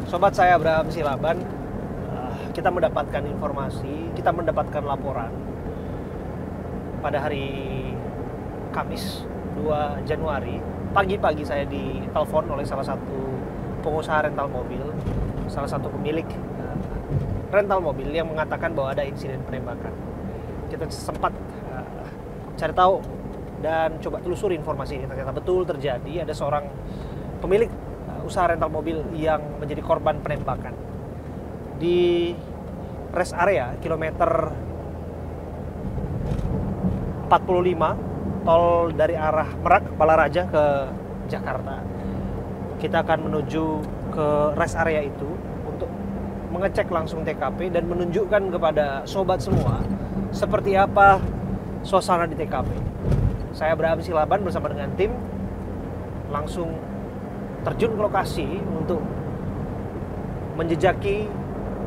Sobat saya Abraham Silaban, kita mendapatkan informasi, kita mendapatkan laporan pada hari Kamis 2 Januari. Pagi-pagi saya ditelepon oleh salah satu pengusaha rental mobil, salah satu pemilik rental mobil yang mengatakan bahwa ada insiden penembakan. Kita sempat cari tahu dan coba telusuri informasi ini. Ternyata betul terjadi, ada seorang pemilik usaha rental mobil yang menjadi korban penembakan di rest area kilometer 45 tol dari arah Merak Balaraja ke Jakarta. Kita akan menuju ke rest area itu untuk mengecek langsung TKP dan menunjukkan kepada sobat semua seperti apa suasana di TKP. Saya Abraham Silaban bersama dengan tim langsung terjun ke lokasi untuk menjejaki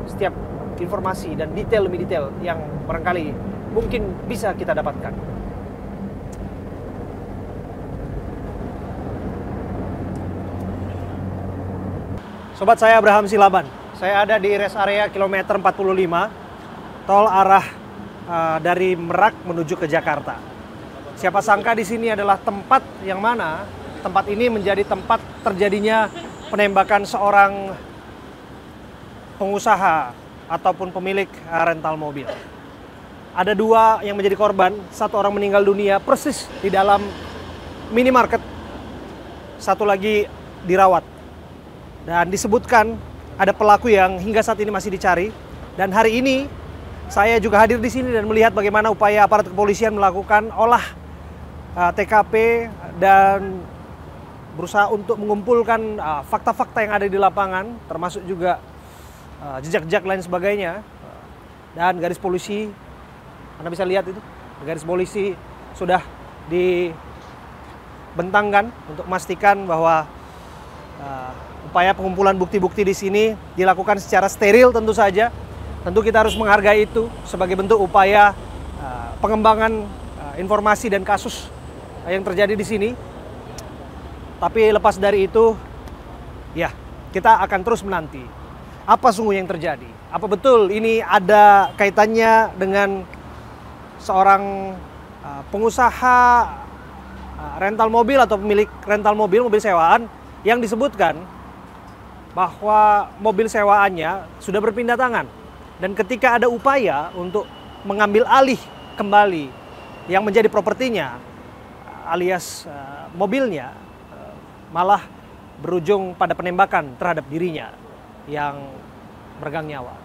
setiap informasi dan detail demi detail yang barangkali mungkin bisa kita dapatkan. Sobat saya Abraham Silaban, saya ada di rest area kilometer 45 tol arah dari Merak menuju ke Jakarta. Siapa sangka di sini adalah tempat yang mana tempat ini menjadi tempat terjadinya penembakan seorang pengusaha ataupun pemilik rental mobil. Ada dua yang menjadi korban, satu orang meninggal dunia persis di dalam minimarket, satu lagi dirawat. Dan disebutkan ada pelaku yang hingga saat ini masih dicari. Dan hari ini saya juga hadir di sini dan melihat bagaimana upaya aparat kepolisian melakukan olah TKP dan berusaha untuk mengumpulkan fakta-fakta yang ada di lapangan, termasuk juga jejak-jejak lain sebagainya. Dan garis polisi, Anda bisa lihat itu, garis polisi sudah dibentangkan untuk memastikan bahwa upaya pengumpulan bukti-bukti di sini dilakukan secara steril tentu saja. Tentu kita harus menghargai itu sebagai bentuk upaya pengembangan informasi dan kasus yang terjadi di sini. Tapi lepas dari itu, ya kita akan terus menanti apa sungguh yang terjadi. Apa betul ini ada kaitannya dengan seorang pengusaha rental mobil atau pemilik rental mobil sewaan yang disebutkan bahwa mobil sewaannya sudah berpindah tangan. Dan ketika ada upaya untuk mengambil alih kembali yang menjadi propertinya alias mobilnya, malah berujung pada penembakan terhadap dirinya yang meregang nyawa.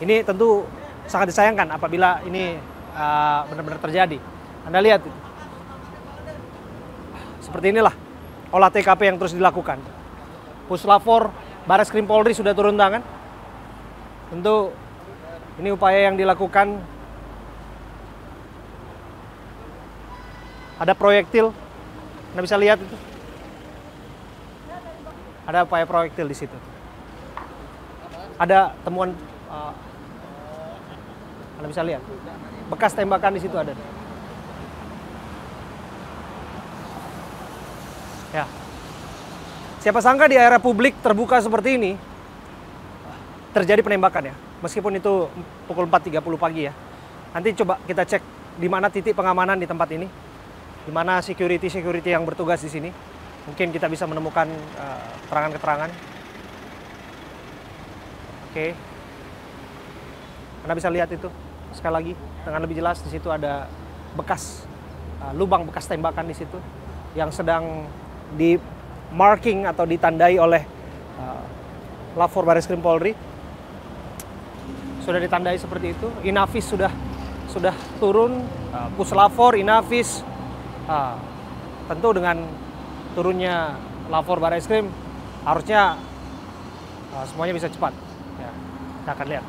Ini tentu sangat disayangkan apabila ini benar-benar terjadi. Anda lihat itu. Seperti inilah olah TKP yang terus dilakukan. Puslapor Bareskrim Polri sudah turun tangan. Tentu ini upaya yang dilakukan. Ada proyektil, Anda bisa lihat itu. Ada upaya proyektil di situ. Ada temuan, Anda bisa lihat, bekas tembakan di situ ada. Ya, siapa sangka di area publik terbuka seperti ini terjadi penembakan ya, meskipun itu pukul 4.30 pagi ya. Nanti coba kita cek di mana titik pengamanan di tempat ini, di mana security yang bertugas di sini. Mungkin kita bisa menemukan keterangan-keterangan. Oke. Anda bisa lihat itu sekali lagi dengan lebih jelas. Di situ ada bekas lubang bekas tembakan di situ yang sedang di marking atau ditandai oleh Lapor Bareskrim Polri. Sudah ditandai seperti itu. Inavis sudah turun, Puslapor, Inavis. Tentu dengan turunnya Lapor Bareskrim harusnya semuanya bisa cepat. Ya, kita akan lihat.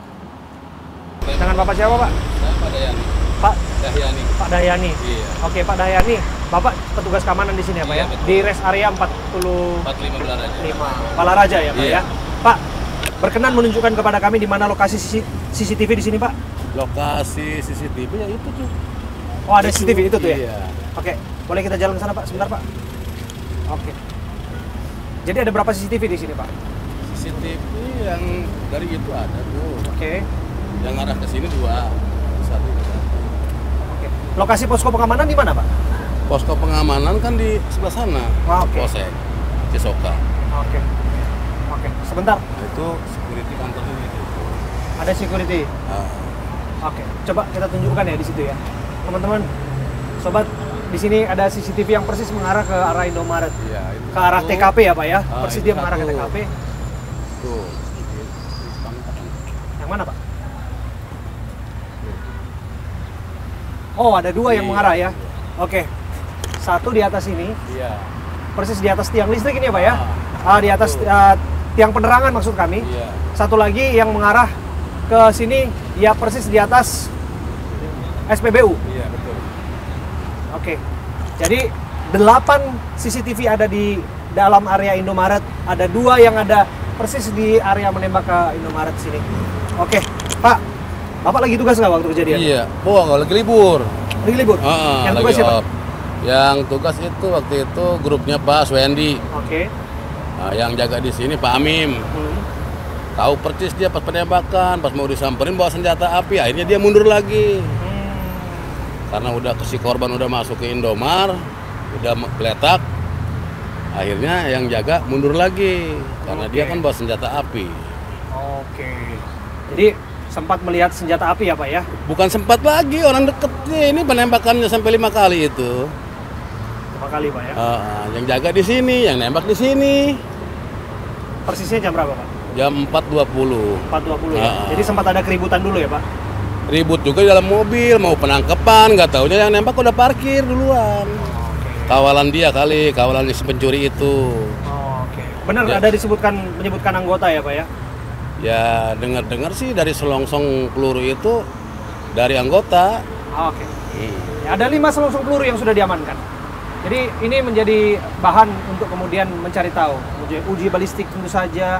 Dengan Bapak siapa, Pak? Saya Pak Dayani. Pak Dahyani. Pak Dahyani. Iya. Oke, Pak Dahyani. Bapak petugas keamanan di sini ya, Pak Iya, ya? betul. Di rest area 45 Balaraja. 45 Balaraja ya, Pak Iya. ya? Pak, berkenan menunjukkan kepada kami di mana lokasi CCTV di sini, Pak? Lokasi CCTV ya itu tuh. Oh, ada CCTV itu tuh ya? Iya. Oke, boleh kita jalan ke sana, Pak? Sebentar, Pak. Oke. Jadi ada berapa CCTV di sini, Pak? CCTV yang dari itu ada tuh. Oke. Yang arah ke sini 2. Satu. Oke. Lokasi posko pengamanan di mana, Pak? Posko pengamanan kan di sebelah sana. Oke. Polsek Cisoka. Oke. Oke, sebentar. Nah, itu security kantornya itu. Ada security. Nah, Oke, coba kita tunjukkan ya di situ ya. Teman-teman, sobat, di sini ada CCTV yang persis mengarah ke arah Indomaret. iya, itu Ke arah satu. TKP ya, Pak ya? Persis itu dia mengarah ke satu. TKP. Tuh. Yang mana, Pak? Oh, ada 2 yang Iya. mengarah ya. Oke. Satu di atas ini, Iya. persis di atas tiang listrik ini ya, Pak ya? Ah, Di atas betul. tiang penerangan maksud kami. Iya. Satu lagi yang mengarah ke sini, ya persis di atas SPBU. Iya, betul. Oke. Jadi 8 CCTV ada di dalam area Indomaret, ada 2 yang ada persis di area menembak ke Indomaret sini. Oke, Pak. Bapak lagi tugas nggak waktu kejadian? Iya. Oh, kalau lagi libur. Lagi libur? Yang lagi tugas siapa? off. Yang tugas itu waktu itu grupnya Pak Swendi. Oke. Nah, yang jaga di sini Pak Amim. Tahu persis dia pas penembakan, pas mau disamperin bawa senjata api, akhirnya dia mundur lagi. Karena udah si korban udah masuk ke Indomar, udah geletak. Akhirnya yang jaga mundur lagi karena Oke. dia kan bawa senjata api. Oke. Jadi sempat melihat senjata api ya, Pak ya? Bukan sempat lagi, orang deket nih, ini penembakannya sampai 5 kali itu. 5 kali, Pak ya? Yang jaga di sini, yang nembak di sini. Persisnya jam berapa, Pak? Jam 4.20. 4.20 ya? Jadi sempat ada keributan dulu ya, Pak? Ribut juga di dalam mobil, mau penangkapan, nggak taunya yang nembak udah parkir duluan. Kawalan dia kali, kawalan si pencuri itu. Oke. Benar Ya. ada menyebutkan anggota ya, Pak ya? Ya dengar-dengar sih dari selongsong peluru itu dari anggota. Oke. Ya, ada 5 selongsong peluru yang sudah diamankan. Jadi ini menjadi bahan untuk kemudian mencari tahu. Uji balistik tentu saja,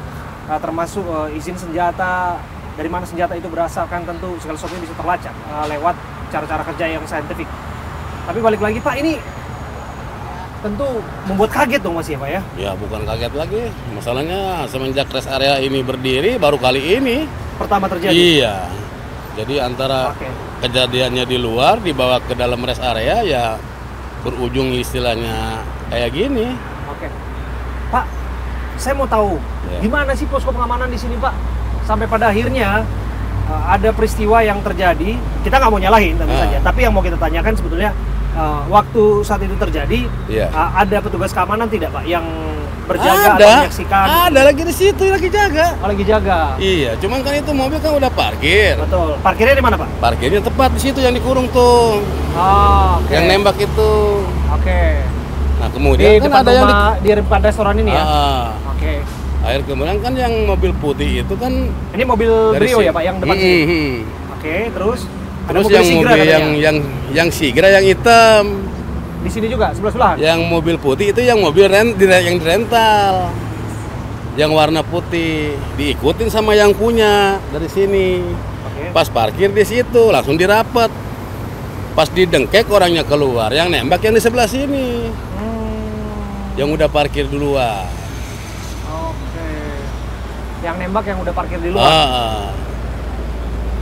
termasuk izin senjata, dari mana senjata itu berasal, kan tentu segala sesuatunya bisa terlacak lewat cara-cara kerja yang saintifik. Tapi balik lagi, Pak, ini tentu membuat kaget dong Mas ya, Pak ya? Ya bukan kaget lagi, masalahnya semenjak rest area ini berdiri baru kali ini. Pertama terjadi? Iya, jadi antara Oke. kejadiannya di luar dibawa ke dalam rest area ya berujung istilahnya kayak gini. Oke. Pak, saya mau tahu Ya. gimana sih posko pengamanan di sini, Pak? Sampai pada akhirnya ada peristiwa yang terjadi. Kita nggak mau nyalahin tentu saja, tapi yang mau kita tanyakan sebetulnya waktu saat itu terjadi Iya. ada petugas keamanan tidak, Pak, yang berjaga atau Ada, menyaksikan? ada lagi di situ lagi jaga. Oh, lagi jaga. Iya, cuman kan itu mobil kan udah parkir. Betul. Parkirnya di mana, Pak? Parkirnya tepat di situ yang dikurung tuh, Oh, oke. yang nembak itu. Oke. Nah Di kemudian kan depan ada yang rumah, di depan restoran ini ya? Oke. akhir kemudian kan yang mobil putih itu kan Ini mobil dari Brio sini. ya, Pak, yang depan sini? Oke, terus? Ada Terus mobil yang Sigra mobil katanya? yang Sigra yang hitam. Di sini juga, sebelah-sebelahan? Yang mobil putih itu yang mobil yang dirental. Yang warna putih diikutin sama yang punya dari sini. Oke. Pas parkir di situ langsung dirapet. Pas didengkek orangnya keluar, yang nembak yang di sebelah sini. Yang udah parkir duluan. Oke. Yang nembak yang udah parkir di luar?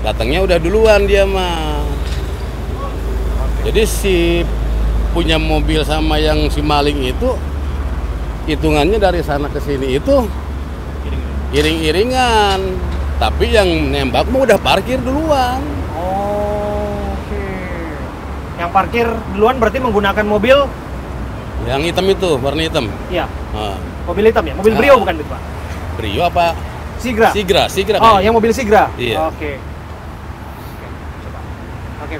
Datangnya udah duluan dia mah. Jadi si punya mobil sama yang si maling itu hitungannya dari sana ke sini itu iring-iringan. Tapi yang nembak mah udah parkir duluan. Oke. Yang parkir duluan berarti menggunakan mobil? Yang hitam itu, warna hitam. Iya. Nah, Mobil hitam ya? Mobil Ah. Brio bukan itu, Pak? Brio apa? Sigra? Sigra Oh, kayaknya. yang mobil Sigra? Iya. Oke. Oke, coba. Oke.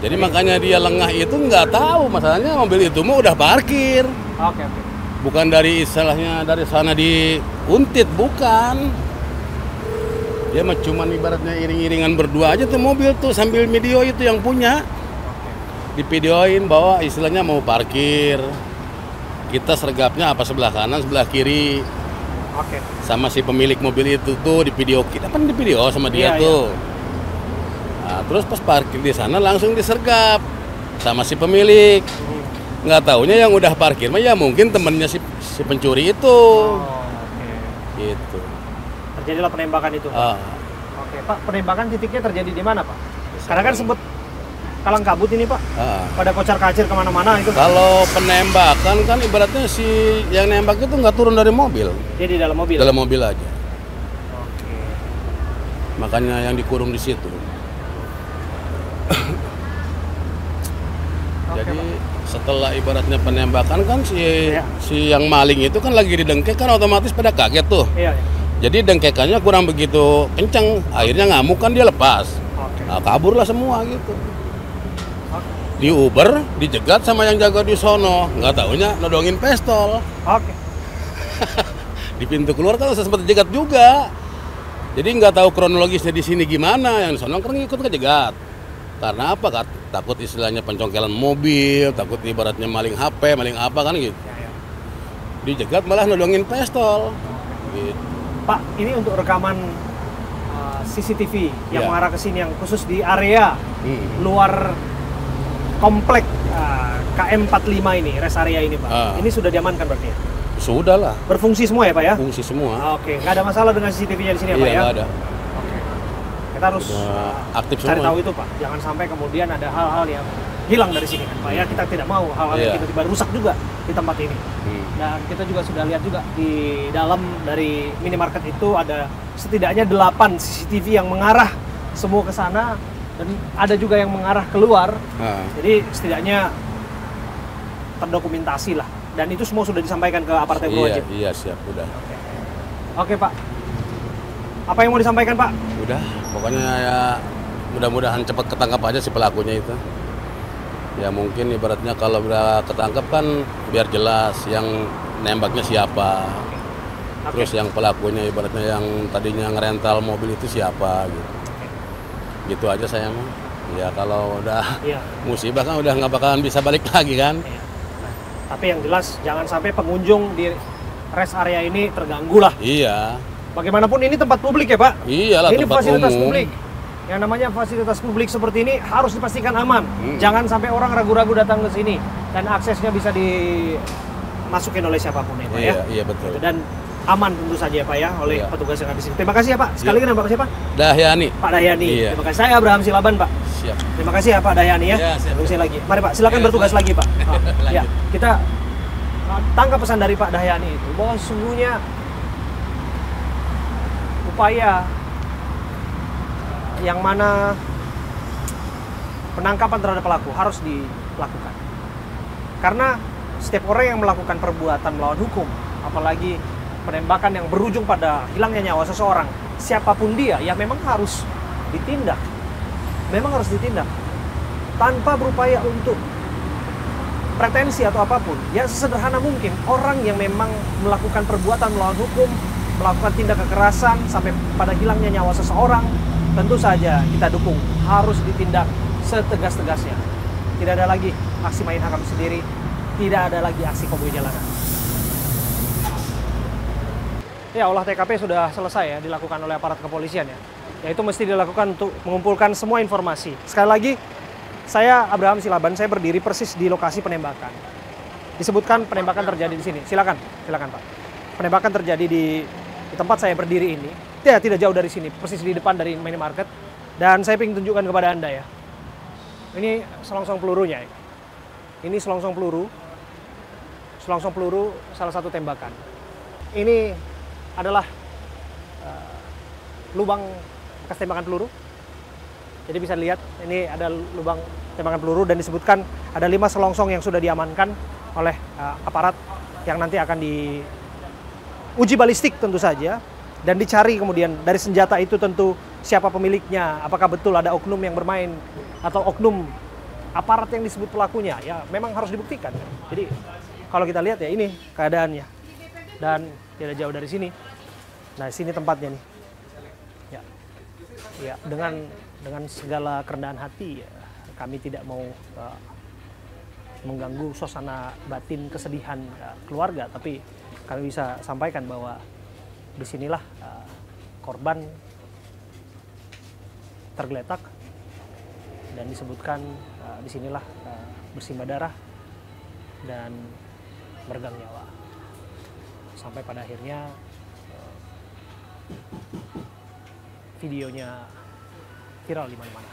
Jadi makanya dia lengah itu nggak tahu masalahnya mobil itu mah udah parkir. Oke. Bukan dari istilahnya dari sana diuntit, bukan. Dia mah cuman ibaratnya iring-iringan berdua aja tuh mobil tuh sambil video itu yang punya. Divideoin bahwa istilahnya mau parkir. Kita sergapnya apa sebelah kanan, sebelah kiri. Oke. Sama si pemilik mobil itu tuh di video, kita kan di video sama dia Iya, tuh. Nah, terus pas parkir di sana langsung disergap sama si pemilik. Nggak taunya yang udah parkir mah ya mungkin temennya si pencuri itu. Oke. Gitu. terjadilah penembakan itu, Pak. Oke, Pak, penembakan titiknya terjadi di mana, Pak? Karena kan sempat kalang kabut ini, Pak. Pada kocar-kacir kemana-mana itu. Kalau penembakan kan ibaratnya si yang nembak itu nggak turun dari mobil. Dia di dalam mobil? Dalam mobil aja. Oke. Makanya yang dikurung di situ. Jadi setelah ibaratnya penembakan kan si yang maling itu kan lagi didengkek kan otomatis pada kaget tuh. Iya. Jadi dengkekannya kurang begitu kenceng, akhirnya ngamuk kan dia lepas. Nah, kaburlah semua gitu. Di Uber dijegat sama yang jaga di sono, nggak taunya nodongin pistol. Oke. Di pintu keluar kan sempat dijegat juga. Jadi nggak tahu kronologisnya di sini gimana, yang di sono kan ikut kejegat. Karena apa? Takut istilahnya pencongkelan mobil, takut ibaratnya maling HP, maling apa kan gitu. Dijegat malah nodongin pistol. Gitu. Pak, ini untuk rekaman CCTV yang mengarah ke sini, yang khusus di area luar komplek KM45 ini, rest area ini, Pak. Ini sudah diamankan berarti ya? Sudah lah. Berfungsi semua ya, Pak ya? Fungsi semua. Oke, nggak ada masalah dengan CCTV-nya di sini ya, Pak ya? Iya, nggak ada. Oke. Kita harus aktif cari semua. tahu itu, Pak. Jangan sampai kemudian ada hal-hal yang hilang dari sini kan, Pak ya? Kita tidak mau hal-hal yang tiba-tiba rusak juga di tempat ini. Dan kita juga sudah lihat juga di dalam dari minimarket itu ada setidaknya 8 CCTV yang mengarah semua ke sana, dan ada juga yang mengarah keluar. Jadi setidaknya terdokumentasi lah, dan itu semua sudah disampaikan ke aparat yang berwajib. Iya, siap, udah. Oke, Pak. Apa yang mau disampaikan, Pak? Udah, pokoknya ya mudah-mudahan cepat ketangkap aja si pelakunya itu. Ya mungkin ibaratnya kalau udah ketangkap kan biar jelas yang nembaknya siapa. Terus yang pelakunya ibaratnya yang tadinya ngerental mobil itu siapa gitu. Gitu aja saya mah. Ya kalau udah musibah kan udah nggak bakalan bisa balik lagi kan. Nah, tapi yang jelas jangan sampai pengunjung di rest area ini terganggu lah. Iya. Bagaimanapun ini tempat publik ya, Pak. Iyalah, ini tempat fasilitas umum. publik. Yang namanya fasilitas publik seperti ini harus dipastikan aman. Jangan sampai orang ragu-ragu datang ke sini, dan aksesnya bisa dimasukin oleh siapapun ya, Pak ya. Iya, betul. Dan aman tentu saja ya, Pak ya, oleh petugas yang ada di sini. Terima kasih ya, Pak. Sekali lagi nama Bapak siapa? Dahyani. Pak Dahyani. Terima kasih. Saya Abraham Silaban, Pak. Siap. Terima kasih ya, Pak Dahyani ya. Terima lagi. Mari, Pak, silakan bertugas lagi, Pak. Ya, kita tangkap pesan dari Pak Dahyani itu bahwa sesungguhnya upaya yang mana penangkapan terhadap pelaku harus dilakukan. Karena setiap orang yang melakukan perbuatan melawan hukum, apalagi penembakan yang berujung pada hilangnya nyawa seseorang, siapapun dia, ya memang harus ditindak. Memang harus ditindak. Tanpa berupaya untuk pretensi atau apapun. Ya sesederhana mungkin, orang yang memang melakukan perbuatan melawan hukum, melakukan tindak kekerasan sampai pada hilangnya nyawa seseorang, tentu saja kita dukung, harus ditindak setegas-tegasnya. Tidak ada lagi aksi main hakim sendiri, tidak ada lagi aksi koboi jalanan. Ya, olah TKP sudah selesai ya, dilakukan oleh aparat kepolisian ya. Yaitu mesti dilakukan untuk mengumpulkan semua informasi. Sekali lagi, saya Abraham Silaban, saya berdiri persis di lokasi penembakan. Disebutkan penembakan terjadi di sini. Silakan Pak. Penembakan terjadi di tempat saya berdiri ini. Ya, tidak jauh dari sini, persis di depan dari minimarket. Dan saya ingin tunjukkan kepada Anda ya. Ini selongsong pelurunya ya. Ini selongsong peluru. Selongsong peluru salah satu tembakan. Ini adalah lubang bekas tembakan peluru. Jadi bisa dilihat, ini ada lubang tembakan peluru, dan disebutkan ada 5 selongsong yang sudah diamankan oleh aparat yang nanti akan diuji balistik tentu saja. Dan dicari kemudian dari senjata itu tentu siapa pemiliknya, apakah betul ada oknum yang bermain atau oknum aparat yang disebut pelakunya, ya memang harus dibuktikan. Jadi kalau kita lihat ya ini keadaannya, dan tidak jauh dari sini. Nah, sini tempatnya nih. Ya, dengan segala kerendahan hati ya, kami tidak mau mengganggu suasana batin kesedihan keluarga, tapi kami bisa sampaikan bahwa disinilah korban tergeletak, dan disebutkan disinilah bersimbah darah dan meregang nyawa, sampai pada akhirnya videonya viral di mana-mana.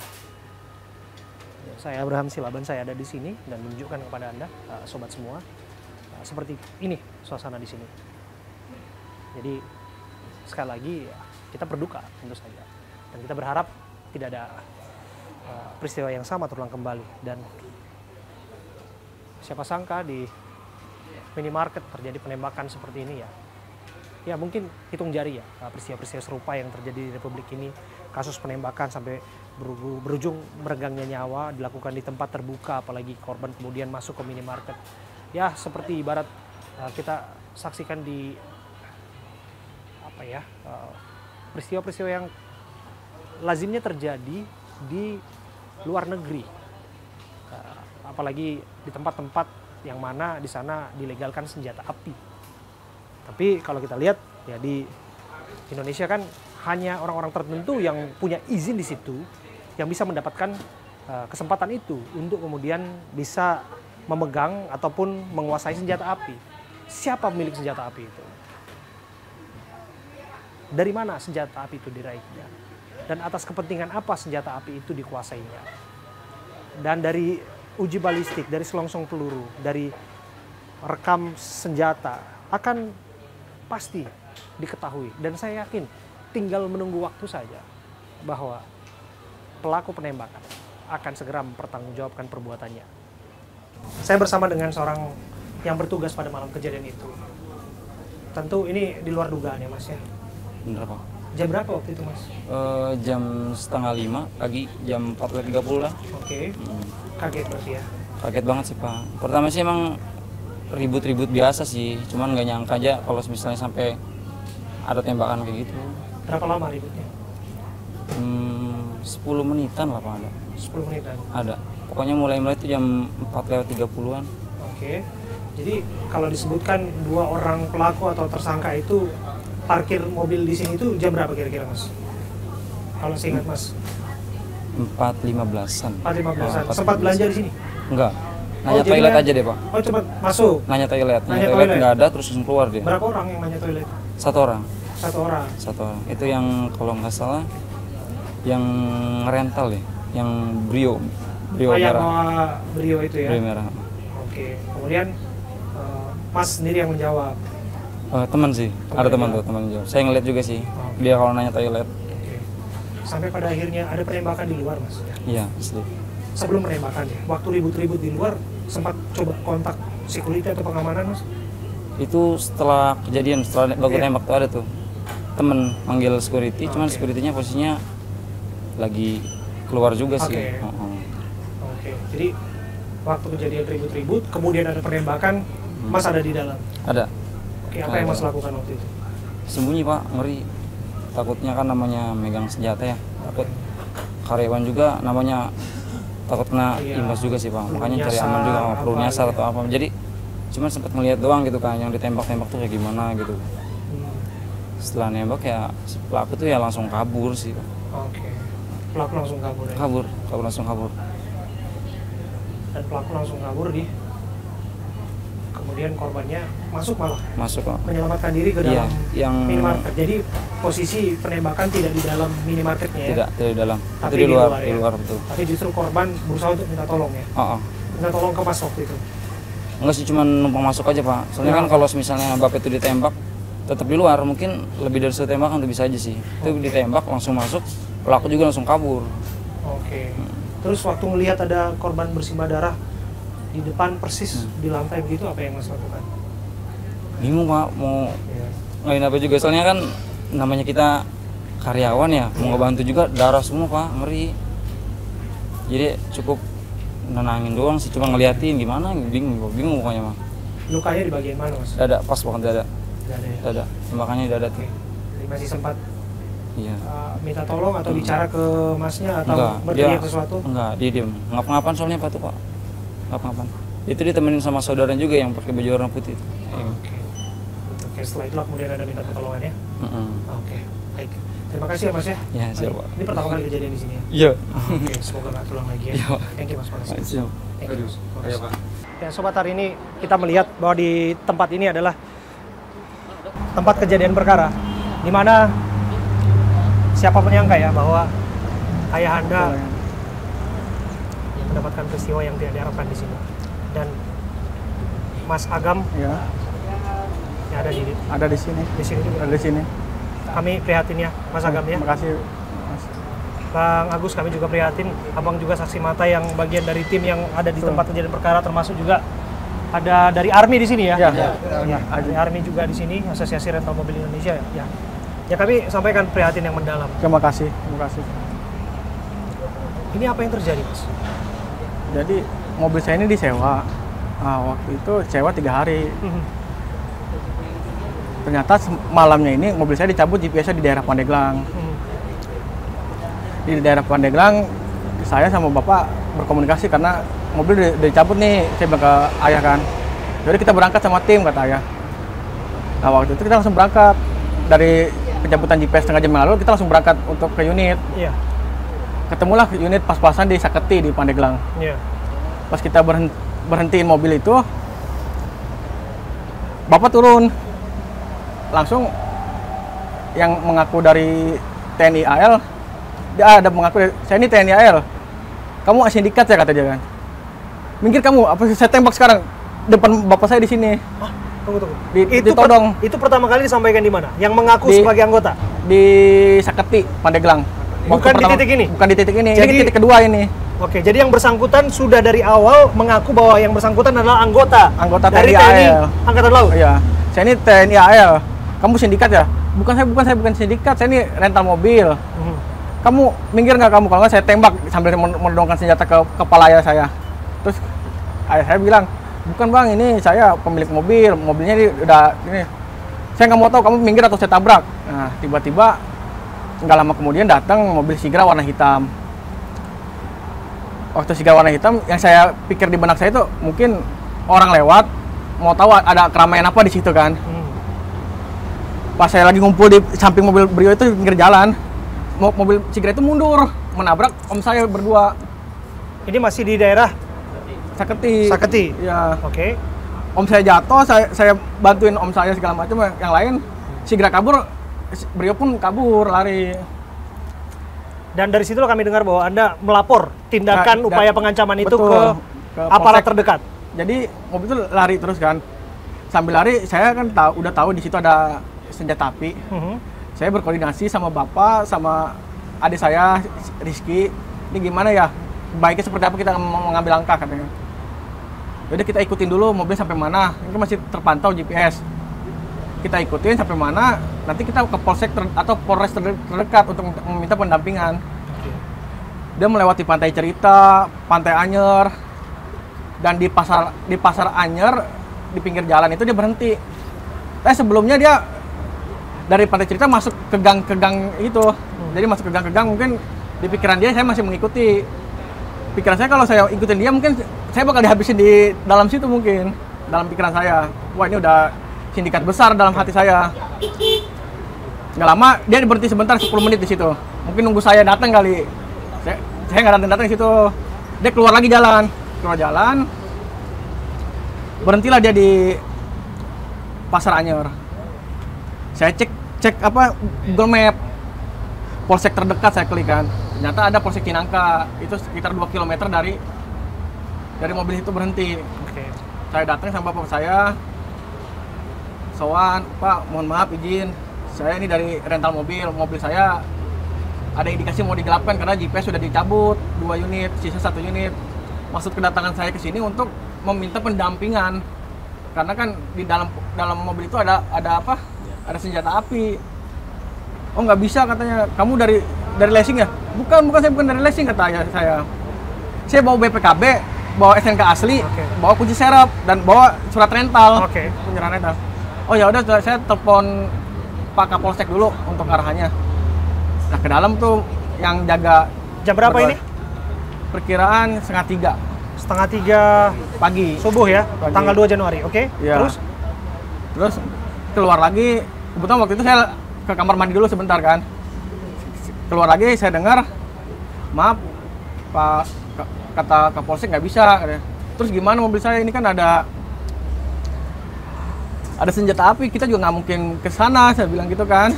Saya Abraham Silaban, saya ada di sini dan menunjukkan kepada Anda, sobat semua, seperti ini suasana di sini. Jadi sekali lagi kita berduka tentu saja, dan kita berharap tidak ada peristiwa yang sama terulang kembali. Dan siapa sangka di minimarket terjadi penembakan seperti ini ya. Ya mungkin hitung jari ya peristiwa-peristiwa serupa yang terjadi di Republik ini, kasus penembakan sampai berujung merenggangnya nyawa dilakukan di tempat terbuka, apalagi korban kemudian masuk ke minimarket. Ya seperti ibarat kita saksikan di peristiwa-peristiwa yang lazimnya terjadi di luar negeri, apalagi di tempat-tempat yang mana di sana dilegalkan senjata api. Tapi kalau kita lihat ya di Indonesia kan hanya orang-orang tertentu yang punya izin di situ yang bisa mendapatkan kesempatan itu untuk kemudian bisa memegang ataupun menguasai senjata api. Siapa pemilik senjata api itu? Dari mana senjata api itu diraihnya? Dan atas kepentingan apa senjata api itu dikuasainya? Dan dari uji balistik, dari selongsong peluru, dari rekam senjata akan pasti diketahui, dan saya yakin tinggal menunggu waktu saja bahwa pelaku penembakan akan segera mempertanggungjawabkan perbuatannya. Saya bersama dengan seorang yang bertugas pada malam kejadian itu. Tentu ini di luar dugaan ya Mas ya? Bener Pak. Jam berapa waktu itu Mas? Jam 4:30 pagi, jam 4:30 lah. Oke. Kaget berarti ya? Kaget banget sih Pak. Pertama sih emang ribut-ribut biasa sih, cuman nggak nyangka aja kalau misalnya sampai ada tembakan kayak gitu. Berapa lama ributnya? 10 menitan lah Pak ada. 10 menitan? Ada. Pokoknya mulai itu jam 4:30-an. Oke. Jadi kalau disebutkan dua orang pelaku atau tersangka itu parkir mobil di sini itu jam berapa kira-kira Mas? Kalau seingat Mas? 4:15-an. 4:15-an. Sempat belanja di sini? Enggak. Nanya toilet aja deh Pak. Oh cepat masuk? Nanya toilet nggak ada, terus langsung keluar dia. Berapa orang yang nanya toilet? Satu orang. Satu orang. Itu yang kalau nggak salah yang rental ya, yang Brio merah. Brio itu ya? Brio merah. Oke. Kemudian Mas sendiri yang menjawab? Teman sih, ada teman menjawab. Saya ngeliat juga sih, dia kalau nanya toilet. Oke. Sampai pada akhirnya ada penembakan di luar Mas? Iya, asli. Sebelum penembakan ya, waktu ribut-ribut di luar sempat coba kontak security atau pengamanan Mas? Itu setelah kejadian, setelah baku tembak tuh ada tuh temen manggil security, cuman security-nya posisinya lagi keluar juga sih. Oke. Jadi waktu kejadian ribut-ribut, kemudian ada penembakan, Mas ada di dalam? Ada. Oke, apa yang Mas lakukan waktu itu? Sembunyi Pak, ngeri. Takutnya kan namanya megang senjata ya, takut karyawan juga namanya takut kena imbas juga sih Pak, makanya cari aman juga, nggak perlu nyasar atau apa. Jadi cuman sempat ngeliat doang gitu kan, yang ditembak-tembak tuh kayak gimana gitu. Setelah nembak ya si pelaku tuh ya langsung kabur sih Pak. Oke. Pelaku langsung kabur ya? Langsung kabur. Dan pelaku langsung kabur kemudian korbannya masuk Pak, menyelamatkan diri ke dalam minimarket. Jadi posisi penembakan tidak di dalam minimarketnya ya? Tidak di dalam, tapi itu di luar betul. Tapi justru korban berusaha untuk minta tolong ya? Minta tolong ke Mas waktu itu? Enggak sih, cuma numpang masuk aja Pak. Soalnya kan kalau misalnya bapak itu ditembak tetap di luar, mungkin lebih dari satu tembakan tuh bisa aja sih. Itu ditembak langsung masuk, pelaku juga langsung kabur. Oke. Terus waktu melihat ada korban bersimbah darah di depan persis di lantai begitu, apa yang Mas lakukan? Bingung Pak, mau ngelain apa juga, soalnya kan namanya kita karyawan ya, mau ngebantu juga, darah semua Pak, ngeri. Jadi cukup nenangin doang sih, cuma ngeliatin gimana, bingung pokoknya mah. Lukanya di bagian mana Mas? Dada, pas banget dada. Dada. Tembakannya di dada tuh. Jadi masih sempat minta tolong atau bicara ke Masnya atau berteriak sesuatu? Enggak, dia diem. Ngapa-ngapan soalnya Pak tuh Pak. Ngapa-ngapan. Itu ditemenin sama saudara juga yang pakai baju warna putih. Oke, setelah itu kemudian ada minta pertolongan ya? Oke, baik. Terima kasih ya Mas ya? Ya, siap Pak. Ini pertama kali kejadian di sini ya? Iya. Oke, semoga nggak terulang lagi ya. Thank you Mas. Siap. Thank you. Pak. Ya sobat, hari ini kita melihat bahwa di tempat ini adalah tempat kejadian perkara, di mana siapa menyangka ya bahwa ayah Anda mendapatkan peristiwa yang tidak diharapkan di sini. Dan Mas Agam Ya, yang ada di sini. di sini juga. Ada di sini. Kami prihatin ya, Mas Agam ya. Terima kasih, Mas. Bang Agus, kami juga prihatin. Abang juga saksi mata yang bagian dari tim yang ada di tempat kejadian perkara, termasuk juga ada dari Army di sini ya. Ya, Ya, dari Army juga di sini, Asosiasi Rental Mobil Indonesia ya. Ya, kami sampaikan prihatin yang mendalam. Terima kasih. Terima kasih. Ini apa yang terjadi, Mas? Jadi mobil saya ini disewa. Nah, waktu itu sewa 3 hari. Ternyata malamnya ini mobil saya dicabut GPS-nya di daerah Pandeglang. Di daerah Pandeglang, saya sama bapak berkomunikasi karena mobil dicabut nih. Saya bilang ke ayah kan, jadi kita berangkat sama tim, kata ayah. Nah, waktu itu kita langsung berangkat dari pencabutan GPS setengah jam yang lalu, kita langsung berangkat untuk ke unit. Iya. Ketemulah unit pas-pasan di Saketi di Pandeglang. Iya. Pas kita berhentiin mobil itu, bapak turun. Langsung yang mengaku dari TNI AL, dia ada mengaku, saya ini TNI AL. Kamu sindikat ya, kata dia kan. Minggir kamu, apa saya tembak sekarang depan bapak saya di sini. Hah? Tunggu. Ditodong. Itu pertama kali disampaikan di mana? Yang mengaku sebagai anggota? Di Saketi, Pandeglang. Bukan di titik ini? Bukan di titik ini, Jadi, ini titik kedua ini. Oke, jadi yang bersangkutan sudah dari awal mengaku bahwa yang bersangkutan adalah anggota dari TNI Angkatan Laut? Iya, saya ini TNI AL. Kamu sindikat ya? Bukan saya sindikat, saya ini rental mobil. Kamu minggir nggak kamu? Kalau nggak saya tembak sambil menodongkan senjata ke kepala ayah saya. Terus ayah saya bilang, bukan bang, ini saya pemilik mobil, mobilnya ini udah ini. Saya nggak mau tahu kamu minggir atau saya tabrak. Nah, tiba-tiba nggak lama kemudian datang mobil Sigra warna hitam. Waktu Sigra warna hitam, yang saya pikir di benak saya itu mungkin orang lewat mau tahu ada keramaian apa di situ kan. Pas saya lagi ngumpul di samping mobil Brio itu pinggir jalan, mobil Sigra itu mundur menabrak om saya berdua. Ini masih di daerah Saketi. Ya. Oke. Om saya jatuh, saya bantuin om saya segala macam. Yang lain Sigra kabur, Brio pun kabur lari. Dan dari situ kami dengar bahwa Anda melapor tindakan upaya pengancaman itu ke aparat terdekat. Jadi mobil itu lari terus kan. Sambil lari saya kan udah tahu di situ ada senjata api. Saya berkoordinasi sama bapak sama adik saya Rizky. Ini gimana ya? Baiknya seperti apa kita mengambil langkah katanya. Jadi kita ikutin dulu mobil sampai mana. Ini kan masih terpantau GPS. Kita ikutin sampai mana, nanti kita ke polsek atau polres terdekat untuk meminta pendampingan. Dia melewati Pantai Cerita, Pantai Anyer, dan di pasar Anyer di pinggir jalan itu dia berhenti. Tapi sebelumnya dia dari Pantai Cerita masuk ke gang itu. Jadi masuk ke gang mungkin di pikiran dia saya masih mengikuti. Pikiran saya kalau saya ikutin dia mungkin saya bakal dihabisin di dalam situ mungkin. Dalam pikiran saya, wah ini udah sindikat besar dalam hati saya. Nggak lama dia berhenti sebentar 10 menit di situ. Mungkin nunggu saya datang kali. Saya nggak datang di situ. Dia keluar jalan. Berhentilah dia di Pasar Anyer. Saya cek apa Google Map. Polsek terdekat saya klik kan. Ternyata ada Polsek Cinangka. Itu sekitar 2 km dari mobil itu berhenti. Saya datang sama bapak saya. Sowan, Pak, mohon maaf izin, saya ini dari rental mobil saya ada indikasi mau digelapkan karena GPS sudah dicabut 2 unit, sisa 1 unit. Maksud kedatangan saya ke sini untuk meminta pendampingan karena kan di dalam mobil itu ada apa? Ada senjata api. Oh nggak bisa katanya, kamu dari leasing ya? Bukan saya bukan dari leasing kata saya. Saya bawa BPKB, bawa SNK asli, bawa kunci serep dan bawa surat rental, penyerahan rental. Oh ya udah, saya telepon Pak Kapolsek dulu untuk arahannya. Nah ke dalam tuh yang jaga. Jam berapa ini? Perkiraan 2:30. 2:30 pagi. Subuh ya, pagi. Tanggal 2 Januari, oke? Ya. Terus keluar lagi. Kebetulan waktu itu saya ke kamar mandi dulu sebentar kan. Keluar lagi saya dengar, maaf Pak, kata Kapolsek nggak bisa. Terus gimana mobil saya ini kan ada senjata api, kita juga nggak mungkin ke sana, saya bilang gitu kan.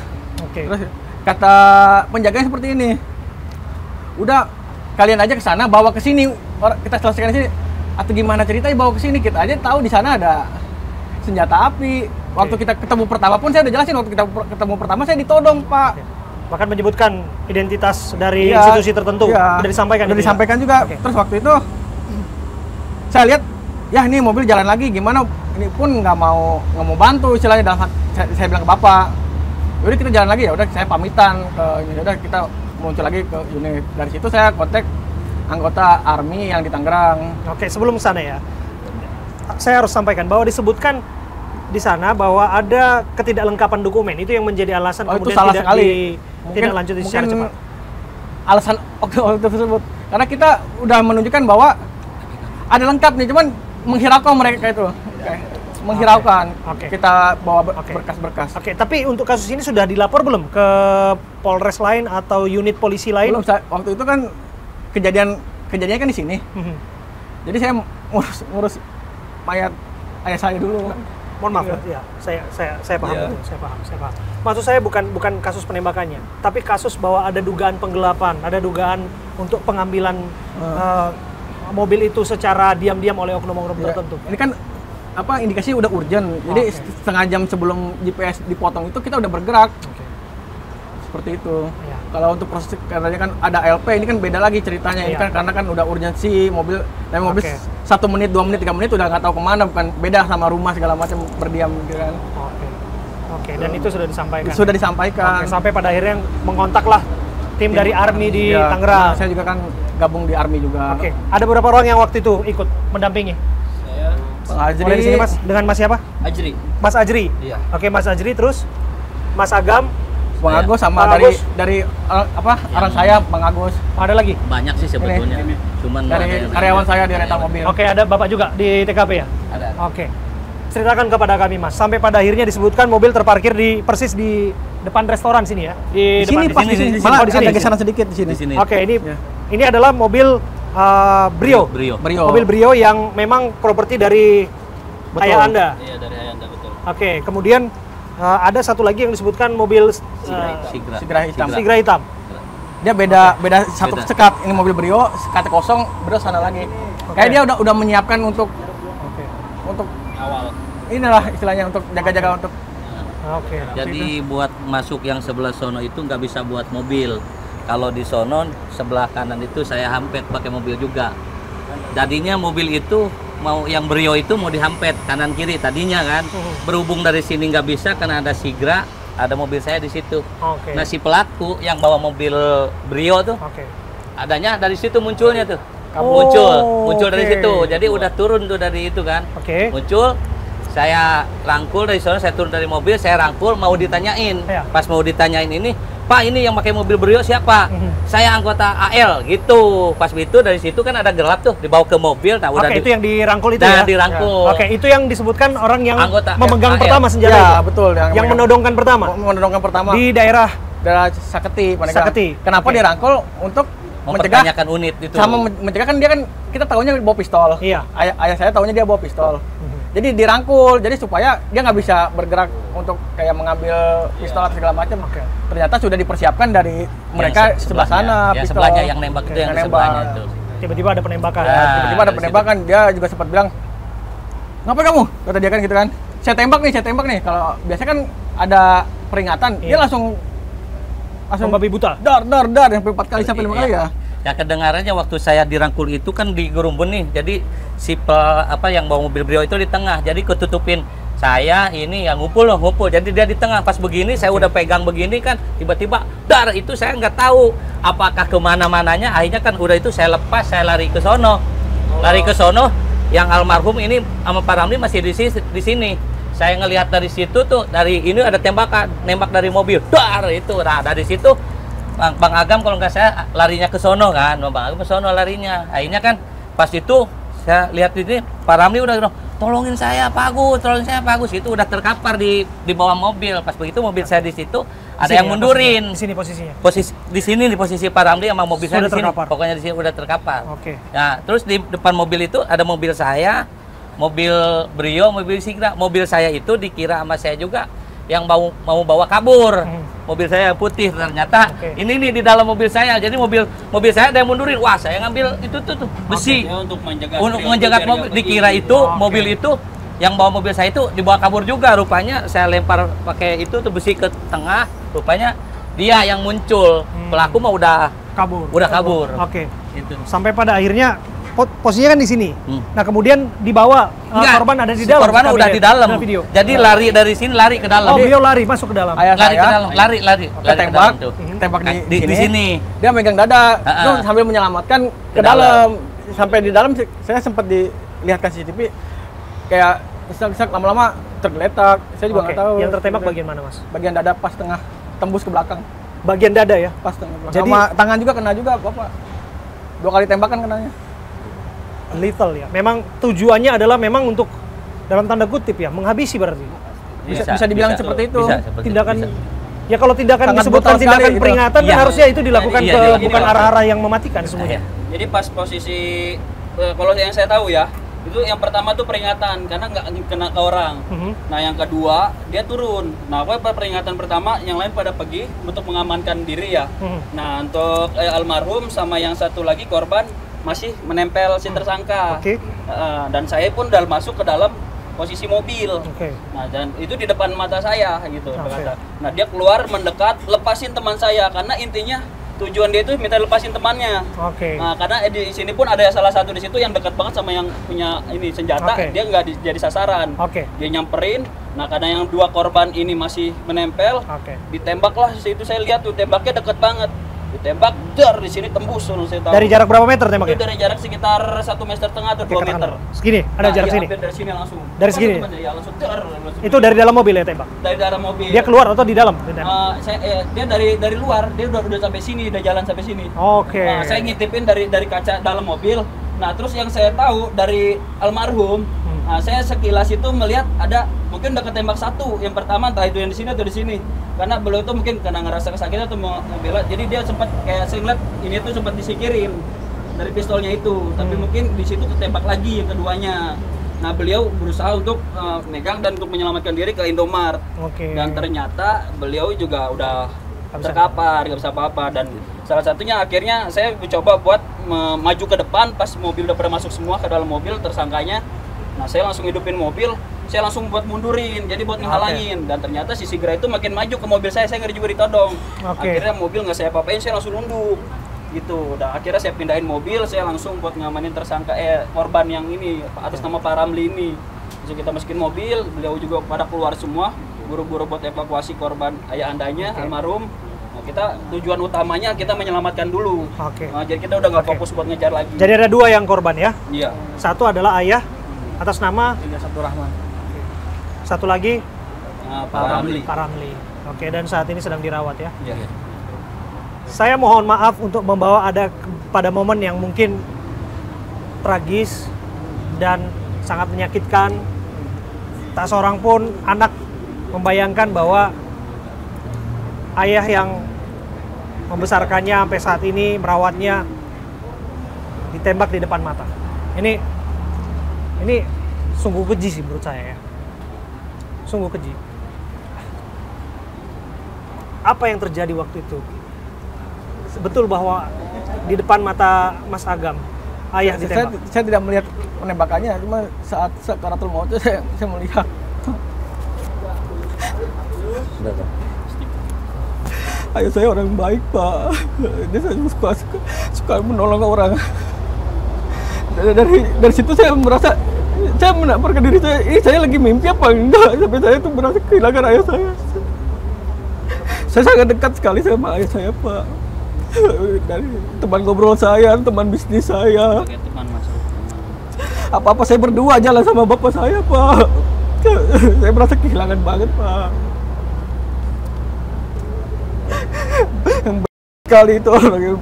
Terus Kata penjaganya seperti ini. Udah kalian aja ke sana, bawa ke sini. Kita selesaikan di sini. Atau gimana ceritanya bawa ke sini? Kita aja tahu di sana ada senjata api. Waktu kita ketemu pertama pun saya udah jelasin, waktu kita ketemu pertama saya ditodong, Pak. Bahkan menyebutkan identitas dari institusi tertentu. Udah disampaikan. Udah disampaikan juga. Terus waktu itu saya lihat, ya ini mobil jalan lagi, gimana? Ini pun nggak mau bantu istilahnya, dalam saya bilang ke bapak, udah kita jalan lagi, ya udah saya pamitan ke ini, udah kita muncul lagi ke unit. Dari situ saya kontak anggota ARMY yang di Tangerang. Oke, sebelum sana ya, saya harus sampaikan bahwa disebutkan di sana bahwa ada ketidaklengkapan dokumen, itu yang menjadi alasan Itu kemudian salah tidak sekali. tidak lanjuti secara Mungkin cepat. alasan waktu tersebut, karena kita udah menunjukkan bahwa ada lengkap nih, cuman menghiraukan mereka itu. Menghiraukan. Kita bawa berkas-berkas. Oke, tapi untuk kasus ini sudah dilapor belum ke Polres lain atau unit polisi lain? Belum, waktu itu kan kejadiannya kan di sini. Jadi saya ngurus mayat ayah saya dulu. Mohon maaf, ya, saya paham, saya paham. Maksud saya bukan kasus penembakannya, tapi kasus bahwa ada dugaan penggelapan, ada dugaan untuk pengambilan mobil itu secara diam-diam oleh oknum-oknum tertentu. Ini kan indikasi udah urgent. Jadi setengah jam sebelum GPS dipotong itu kita udah bergerak. Seperti itu. Kalau untuk proses katanya kan ada LP, ini kan beda lagi ceritanya. Ini kan karena kan udah urgensi mobil 1 menit, 2 menit, 3 menit udah nggak tahu kemana, bukan beda sama rumah segala macam berdiam gitu kan. Oke, dan itu sudah disampaikan. Sudah disampaikan. Sampai pada akhirnya mengontaklah tim dari ARMY di Tangerang. Saya juga kan gabung di ARMY juga. Oke, ada berapa orang yang waktu itu ikut mendampingi? Bang Ajri. Boleh di sini Mas, dengan Mas siapa? Ajri. Mas Ajri. Iya. Oke, Mas Ajri, terus Mas Agam, Bang Agus sama Bang Agus. dari orang saya Bang Agus. Ada lagi? Banyak sih sebetulnya. Cuman Dari karyawan saya di rental mobil. Oke, ada Bapak juga di TKP ya? Ada. Oke. Ceritakan kepada kami, Mas. Sampai pada akhirnya disebutkan mobil terparkir persis di depan restoran sini ya? Di sini, pas di sini. Malah ada geseran sedikit di sini. Di sini. Oke, ini adalah mobil Brio. Mobil Brio yang memang properti dari ayah Anda. Iya, dari ayah Anda, betul. Oke, kemudian ada satu lagi yang disebutkan mobil Sigra Sigra hitam. Sigra hitam. Dia beda satu sekat. Ini mobil Brio, sekat kosong, Brio sana lagi. Kayak dia udah menyiapkan untuk Awal. inilah istilahnya untuk jaga-jaga untuk. Oke. Jadi buat masuk yang sebelah sono itu nggak bisa buat mobil. Kalau di sono sebelah kanan itu saya hampet pakai mobil juga. Jadinya mobil itu mau yang Brio itu mau dihampet kanan kiri tadinya kan. Berhubung dari sini nggak bisa karena ada Sigra, ada mobil saya di situ. Oke. Nah si pelaku yang bawa mobil Brio tuh adanya dari situ munculnya tuh. Muncul dari situ. Jadi udah turun tuh dari itu kan. Muncul, saya rangkul dari sana, saya turun dari mobil, saya rangkul mau ditanyain. Pas mau ditanyain ini, Pak ini yang pakai mobil Brio siapa? Saya anggota AL gitu. Pas itu dari situ kan ada gelap tuh, dibawa ke mobil. Nah udah itu yang dirangkul itu ya? Dirangkul. Oke, itu yang disebutkan orang yang Anggota memegang AL. pertama senjata Ya, itu? betul. Yang menodongkan pertama? Menodongkan pertama. Di daerah Saketi. Saketi. Kenapa dirangkul? Untuk mencegah mempertanyakan unit itu. sama mencegah kan dia kan kita tahunya bawa pistol. Iya. Ayah saya tahunya dia bawa pistol. Jadi dirangkul, jadi supaya dia nggak bisa bergerak untuk kayak mengambil pistol atau segala macam. Ternyata sudah dipersiapkan dari mereka sebelah sana. Ya, pistol. sebelahnya yang nembak itu yang sebelahnya itu. Tiba-tiba ada penembakan. Tiba-tiba ada penembakan, dia juga sempat bilang, ngapain kamu? Kata dia kan gitu kan. Saya tembak nih. Kalau biasa kan ada peringatan, dia langsung Membabi buta. dar yang 4 kali sampai 5 kali ya. Ya kedengarannya waktu saya dirangkul itu kan di gerumbun nih. Jadi si yang bawa mobil Brio itu di tengah. Jadi ketutupin saya ini yang ngumpul. Jadi dia di tengah. Pas begini saya udah pegang begini kan tiba-tiba dar itu saya nggak tahu apakah kemana-mananya. Akhirnya kan udah itu saya lepas, saya lari ke sono. Lari ke sono yang almarhum ini sama Pak Ramli masih di sini. Saya ngelihat dari situ tuh, dari ini ada nembak dari mobil, dar itu. Nah dari situ Bang Agam kalau nggak saya larinya ke sono kan, Bang Agam ke sono larinya. Akhirnya kan pas itu saya lihat ini Pak Ramli udah bilang, tolongin saya Pak Agus, itu udah terkapar di bawah mobil. Pas begitu mobil saya di situ ada yang mundurin. Di sini posisinya. Di sini di posisi Pak Ramli sama mobil saya di sini. Terkapar. Pokoknya di sini udah terkapar. Oke. Nah, terus di depan mobil itu ada mobil saya, mobil Brio, mobil Sigra. Mobil saya itu dikira sama saya juga yang mau bawa kabur. Mobil saya putih, ternyata ini nih di dalam mobil saya. Jadi mobil saya ada yang mundurin. Wah, saya ngambil itu tuh besi untuk menjaga mobil. Dikira itu mobil itu yang bawa mobil saya itu dibawa kabur juga. Rupanya saya lempar pakai itu tuh besi ke tengah. Rupanya dia yang muncul. Pelaku mah udah kabur. Oke. Itu. Sampai pada akhirnya posisinya kan di sini. Nah, kemudian dibawa korban ada di dalam. Korban udah di dalam. Video. Jadi lari dari sini lari ke dalam. Oh, beliau lari masuk ke dalam. Ayah Lari ke saya dalam, lari tembak, ke dalam tuh. tembak Di sini. Dia megang dada, terus sambil menyelamatkan ke dalam. Sampai di dalam saya sempat dilihat ke CCTV kayak isak-isak lama-lama tergeletak. Saya juga nggak tahu. Yang tertembak bagian mana, Mas? Bagian dada pas tengah, tembus ke belakang. Bagian dada ya? Pas tengah belakang. Jadi sama tangan juga kena juga, Bapak. 2 kali tembakan kenanya. Lethal ya. Memang tujuannya adalah memang untuk dalam tanda kutip ya, menghabisi berarti. Bisa dibilang seperti itu. Tindakan ya kalau tindakan Sangat disebutkan brutal tindakan sekali, peringatan kan harusnya itu dilakukan Iya, ke iya, bukan iya. arah-arah yang mematikan semuanya. Jadi pas posisi kalau yang saya tahu ya, itu yang pertama tuh peringatan karena nggak kena ke orang. Nah yang kedua dia turun. Nah peringatan pertama yang lain pada pergi untuk mengamankan diri ya. Nah untuk almarhum sama yang satu lagi korban masih menempel si tersangka. Dan saya pun udah masuk ke dalam posisi mobil. Nah dan itu di depan mata saya gitu. Nah dia keluar mendekat, lepasin teman saya karena intinya tujuan dia itu minta lepasin temannya. Nah, karena di sini pun ada salah satu di situ yang dekat banget sama yang punya ini senjata, dia nggak jadi sasaran. Dia nyamperin. Nah, karena yang 2 korban ini masih menempel, ditembaklah. Itu saya lihat tuh tembaknya deket banget. Ditembak dar di sini tembus saya tahu. Dari jarak berapa meter tembaknya? Itu dari jarak sekitar 1,5 meter atau 2 meter. Segini, ada jarak sini. Dari sini langsung. Dari segini. Ya, langsung dar. Itu dari dalam mobil ya tembak? Dari dalam mobil. Dia keluar atau di dalam? Dia dari luar, dia udah sampai sini, udah jalan sampai sini. Saya ngintipin dari kaca dalam mobil. Nah, terus yang saya tahu dari almarhum, saya sekilas itu melihat ada mungkin udah ketembak satu. Yang pertama entah itu yang di sini atau di sini. Karena beliau itu mungkin karena ngerasa kesakitan atau mau bela, jadi dia sempat kayak saya ngeliat ini tuh sempat disingkirin dari pistolnya itu. Tapi mungkin di situ ketembak lagi yang keduanya. Nah, beliau berusaha untuk megang dan untuk menyelamatkan diri ke Indomart. Dan ternyata beliau juga udah terkapar, nggak bisa apa-apa. Dan salah satunya akhirnya saya mencoba buat maju ke depan pas mobil udah pada masuk semua ke dalam mobil tersangkanya. Nah, saya langsung hidupin mobil, saya langsung buat mundurin, jadi buat ngehalangin. Dan ternyata si Sigra itu makin maju ke mobil saya ngeri juga ditodong. Akhirnya mobil nggak saya apa-apain, saya langsung nunduk gitu. Dan akhirnya saya pindahin mobil, saya langsung buat ngamanin tersangka korban yang ini atas nama Pak Ramli ini. Jadi kita masukin mobil, beliau juga pada keluar semua, buru-buru buat evakuasi korban ayah andanya almarhum. Nah, kita tujuan utamanya kita menyelamatkan dulu. Nah, jadi kita udah nggak fokus buat ngejar lagi. Jadi ada 2 yang korban ya? Iya. Satu adalah ayah atas nama Ilyas Abdurrahman. Satu lagi Pak Ramli. Pak Ramli. Dan saat ini sedang dirawat ya. Iya. Saya mohon maaf untuk membawa pada momen yang mungkin tragis dan sangat menyakitkan. Tak seorang pun anak membayangkan bahwa ayah yang membesarkannya sampai saat ini, merawatnya, ditembak di depan mata. Ini sungguh keji sih menurut saya ya. Sungguh keji. Apa yang terjadi waktu itu? Betul bahwa di depan mata Mas Agam, ayah ditembak? Saya tidak melihat penembakannya, cuma saat sakaratul maut saya melihat. Ayah saya orang baik, Pak. Dia suka menolong orang. Dari situ saya merasa, saya menampakkan diri saya lagi mimpi apa enggak, sampai saya tuh merasa kehilangan ayah saya. Saya sangat dekat sekali sama ayah saya, Pak. Dari teman ngobrol saya, teman bisnis saya. Apa-apa saya berdua jalan sama bapak saya, Pak. Saya merasa kehilangan banget, Pak. Yang sekali itu orang yang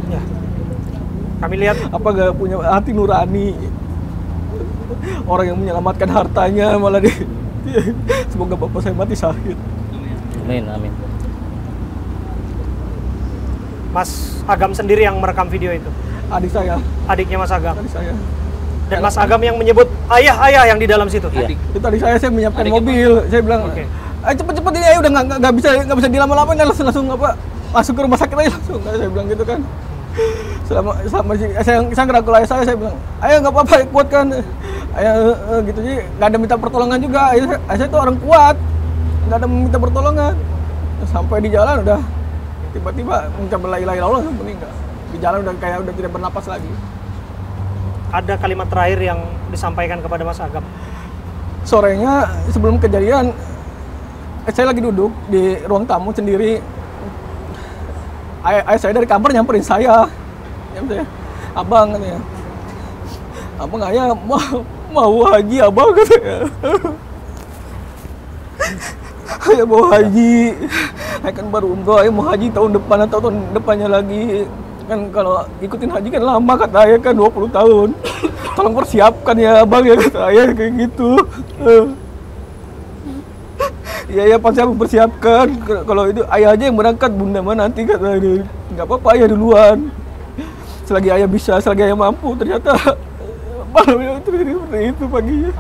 ya. Kami lihat apa gak punya hati nurani, orang yang menyelamatkan hartanya malah semoga bapak saya mati syahid. Amin. Mas Agam sendiri yang merekam video itu? Adik saya. Adiknya Mas Agam. Adik saya. Dan Mas Agam yang menyebut ayah yang di dalam situ. Iya. Itu tadi saya menyiapkan mobil. Saya bilang, Oke. cepet-cepet ini ayo udah nggak bisa dilama-lamain, langsung apa masuk ke rumah sakit aja langsung. Saya bilang gitu kan. Selama saya ngerangkul ayah saya bilang, ayo nggak apa-apa, kuat kan. Ayah gitu sih, nggak ada minta pertolongan juga. Ayah saya itu orang kuat, nggak ada minta pertolongan. Sampai di jalan udah tiba-tiba mengucap la ilaha illallah langsung meninggal. Di jalan udah kayak udah tidak bernapas lagi. Ada kalimat terakhir yang disampaikan kepada Mas Agam. Sorenya sebelum kejadian, saya lagi duduk di ruang tamu sendiri. Ayah saya dari kamar nyamperin saya. Abang katanya. Abang ayah mau haji abang katanya. Ayah mau haji. Ayah kan baru umroh, ayah mau haji tahun depan atau tahun depannya lagi. Kan kalau ikutin haji kan lama kata ayah kan 20 tahun. Tolong persiapkan ya abang ya kata ayah kayak gitu. Iya pasti aku persiapkan. Kalau itu ayah aja yang berangkat, bunda mah nanti kata dia. Nggak apa-apa ayah duluan. Selagi ayah bisa, selagi ayah mampu. Ternyata malamnya terjadi seperti itu paginya.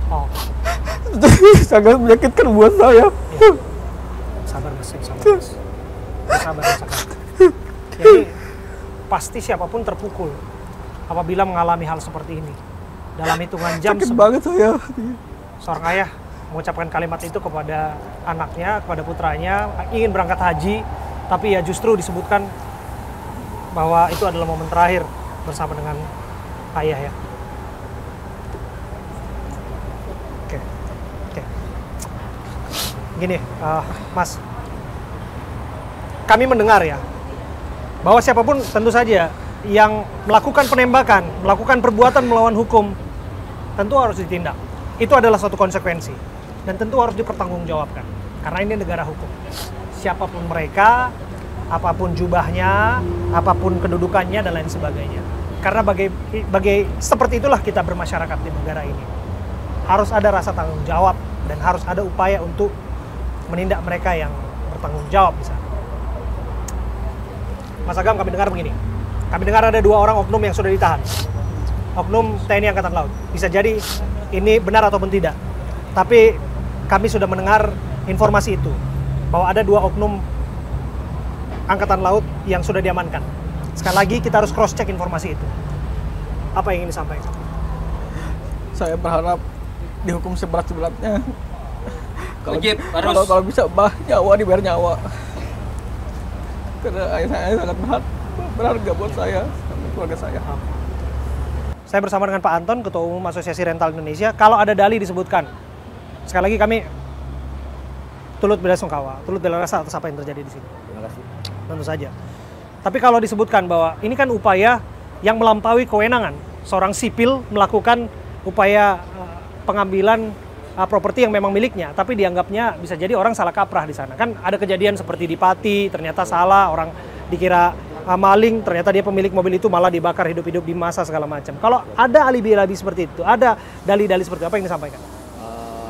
Oh. Sangat menyakitkan buat saya. Ya. Sabar Mas, sabar. Jadi pasti siapapun terpukul apabila mengalami hal seperti ini. Dalam hitungan jam sakit banget saya. Seorang ayah mengucapkan kalimat itu kepada anaknya, kepada putranya, ingin berangkat haji, tapi ya justru disebutkan bahwa itu adalah momen terakhir bersama dengan ayah ya. Oke. Gini, Mas, kami mendengar ya, bahwa siapapun tentu saja yang melakukan penembakan, melakukan perbuatan melawan hukum, tentu harus ditindak. Itu adalah suatu konsekuensi. Dan tentu harus dipertanggungjawabkan. Karena ini negara hukum. Siapapun mereka, apapun jubahnya, apapun kedudukannya, dan lain sebagainya. Karena seperti itulah kita bermasyarakat di negara ini. Harus ada rasa tanggung jawab, dan harus ada upaya untuk menindak mereka yang bertanggung jawab di sana. Mas Agam, kami dengar begini. Kami dengar ada 2 orang oknum yang sudah ditahan. Oknum TNI Angkatan Laut. Bisa jadi ini benar ataupun tidak. Tapi kami sudah mendengar informasi itu. Bahwa ada 2 oknum Angkatan Laut yang sudah diamankan. Sekali lagi kita harus cross check informasi itu. Apa yang ingin disampaikan? Saya berharap dihukum seberat-beratnya. Harus. Kalau bisa nyawa dibayar nyawa. Karena ayah saya sangat berharga buat saya dan keluarga saya. Saya bersama dengan Pak Anton, Ketua Umum Asosiasi Rental Indonesia. Kalau ada dalih disebutkan, sekali lagi kami turut belasungkawa, turut bela rasa atas apa yang terjadi di sini. Terima kasih. Tentu saja. Tapi kalau disebutkan bahwa ini kan upaya yang melampaui kewenangan seorang sipil melakukan upaya pengambilan properti yang memang miliknya, tapi dianggapnya bisa jadi orang salah kaprah di sana. Kan ada kejadian seperti di Pati, ternyata salah, orang dikira maling, ternyata dia pemilik mobil itu malah dibakar hidup-hidup di masa segala macam. Kalau ada alibi-alibi seperti itu, ada dalih-dalih seperti apa yang disampaikan?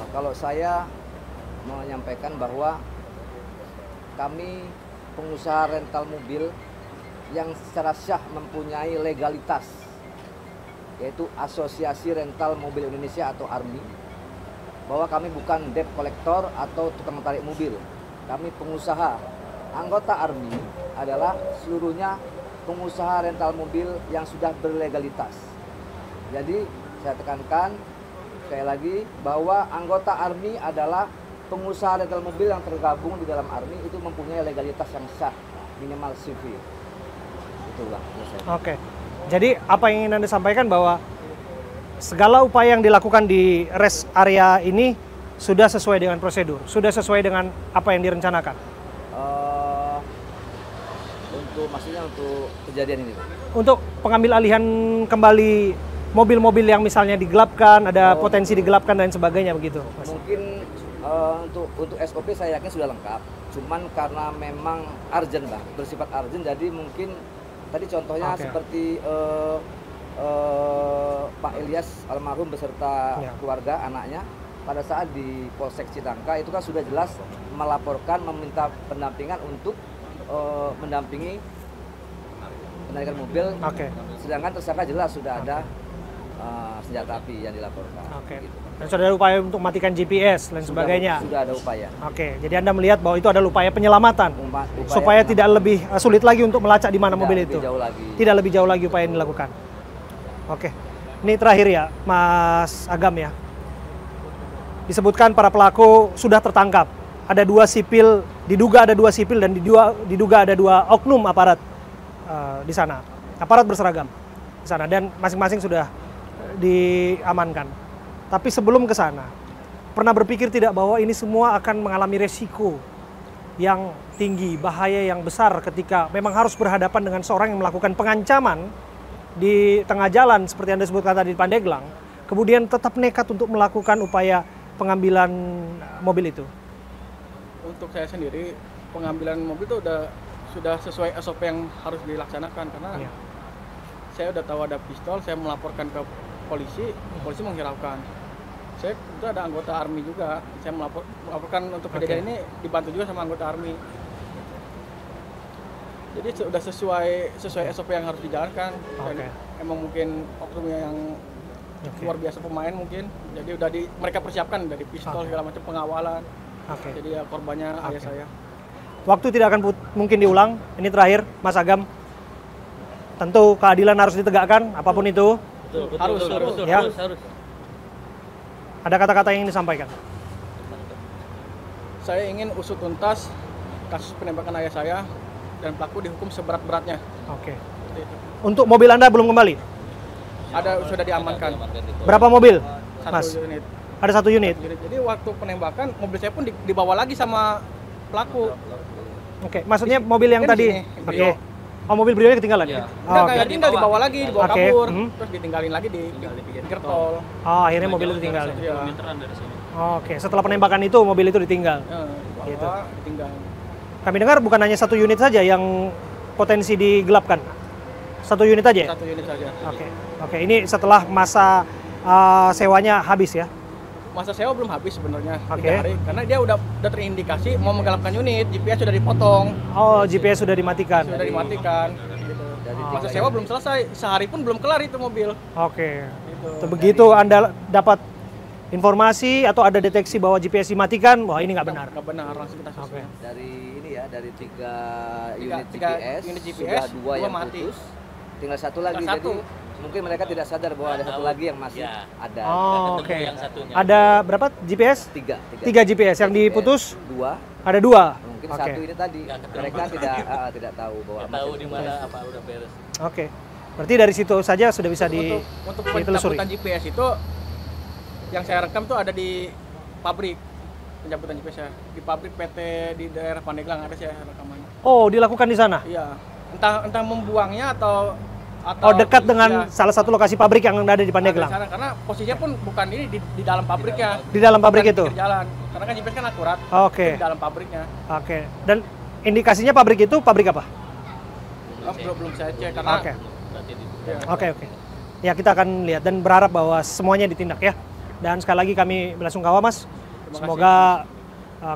Kalau saya menyampaikan bahwa kami pengusaha rental mobil yang secara syah mempunyai legalitas, yaitu Asosiasi Rental Mobil Indonesia atau ARMI, bahwa kami bukan debt collector atau tukang tarik mobil. Kami pengusaha. Anggota ARMI adalah seluruhnya pengusaha rental mobil yang sudah berlegalitas. Jadi saya tekankan sekali lagi bahwa anggota ARMI adalah pengusaha rental mobil yang tergabung di dalam ARMI itu mempunyai legalitas yang sah, minimal CV. Itulah. Oke. Jadi apa yang ingin Anda sampaikan bahwa segala upaya yang dilakukan di rest area ini sudah sesuai dengan prosedur, sudah sesuai dengan apa yang direncanakan? Maksudnya untuk kejadian ini, Pak? Untuk pengambil alihan kembali mobil-mobil yang misalnya digelapkan, ada potensi digelapkan dan sebagainya begitu, Mas? Mungkin untuk SOP saya yakin sudah lengkap, cuman karena memang urgent, Bang, bersifat urgent, jadi mungkin tadi contohnya seperti Pak Ilyas almarhum beserta keluarga anaknya pada saat di Polsek Citangka itu kan sudah jelas melaporkan, meminta pendampingan untuk mendampingi penarikan mobil. Oke. Sedangkan tersangka jelas sudah ada senjata api yang dilaporkan. Oke. Gitu. Dan sudah ada upaya untuk matikan GPS dan sebagainya. Sudah ada upaya. Oke, jadi Anda melihat bahwa itu adalah upaya penyelamatan Upaya supaya tidak lebih sulit lagi untuk melacak di mana mobil itu. Lebih jauh lagi. Tidak lebih jauh lagi upaya yang dilakukan. Oke. Ini terakhir ya, Mas Agam ya. Disebutkan para pelaku sudah tertangkap. Ada 2 sipil, diduga ada 2 sipil dan diduga ada 2 oknum aparat di sana. Aparat berseragam di sana dan masing-masing sudah diamankan. Tapi sebelum ke sana, pernah berpikir tidak bahwa ini semua akan mengalami resiko yang tinggi, bahaya yang besar ketika memang harus berhadapan dengan seorang yang melakukan pengancaman di tengah jalan seperti Anda sebutkan tadi di Pandeglang, kemudian tetap nekat untuk melakukan upaya pengambilan mobil itu? Untuk saya sendiri, pengambilan mobil itu sudah sesuai SOP yang harus dilaksanakan karena saya udah tahu ada pistol, saya melaporkan ke polisi menghiraukan. Saya itu ada anggota ARMY juga, saya melaporkan untuk kejadian ini dibantu juga sama anggota ARMY. Jadi sudah sesuai SOP yang harus dijalankan. Dan emang mungkin oknumnya yang luar biasa pemain mungkin, jadi udah mereka persiapkan dari pistol segala macam pengawalan. Jadi ya korbannya ayah saya. Waktu tidak akan mungkin diulang. Ini terakhir, Mas Agam. Tentu keadilan harus ditegakkan, apapun itu. Betul, Ya. harus. Ada kata-kata yang ingin disampaikan? Saya ingin usut tuntas kasus penembakan ayah saya dan pelaku dihukum seberat-beratnya. Oke. Untuk mobil Anda belum kembali? Sudah diamankan. Berapa mobil, Satu Mas? unit. Ada 1 unit. Jadi waktu penembakan mobil saya pun dibawa lagi sama pelaku. Oke, maksudnya mobil yang Kan tadi. di sini, Oke. Oh, mobil Brio ketinggalan ya? Enggak, tinggal dibawa lagi, dibawa Oke. kabur, terus ditinggalin lagi di pinggir tol. Oh, akhirnya mobil itu ditinggal. Iya. Oke, setelah penembakan itu mobil itu ditinggal. Gitu. Ditinggal. Kami dengar bukan hanya 1 unit saja yang potensi digelapkan. 1 unit aja? 1 unit saja. Oke, ini setelah masa sewanya habis ya? Masa sewa belum habis sebenarnya, 3 Oke. hari. Karena dia udah terindikasi mau menggelapkan unit, GPS sudah dipotong. Oh, GPS sudah dimatikan. Sudah dimatikan. Gitu. Masa sewa belum selesai, sehari pun belum kelar itu mobil. Oke. Gitu. Begitu Anda dapat informasi atau ada deteksi bahwa GPS dimatikan, wah ini nggak benar. Nggak benar, langsung kita susun. Dari ini ya, dari 3 unit tiga GPS, unit GPS, sudah 2 yang mati. putus, tinggal 1 lagi. Tinggal Jadi 1. mungkin mereka tidak sadar bahwa ada 1 lagi yang masih ada. Oh, oke. Yang satunya. Ada berapa GPS? 3 GPS yang diputus? 2. Ada 2. Mungkin Oke. 1 ini tadi mereka tidak tahu bahwa Tahu masih di mana apa udah beres. Oke. Berarti dari situ saja sudah bisa Untuk ditelusuri. pencabutan GPS itu yang saya rekam tuh ada di pabrik pencabutan GPS -nya. Di pabrik PT di daerah Pandeglang ada saya rekaman. Oh, dilakukan di sana? Iya. Entah membuangnya atau Oh, dekat dengan ya, salah satu lokasi pabrik yang ada di ada Pandeglang. di sana. Karena posisinya pun bukan ini di dalam pabriknya. Di dalam pabrik Bukan itu. di pinggir jalan. Karena kan GPS kan akurat. Oke. Di dalam pabriknya. Oke. Dan indikasinya pabrik itu pabrik apa? Belum saya cek karena Oke. ya, Oke. Ya, kita akan lihat dan berharap bahwa semuanya ditindak ya. Dan sekali lagi kami belasungkawa, Mas. Semoga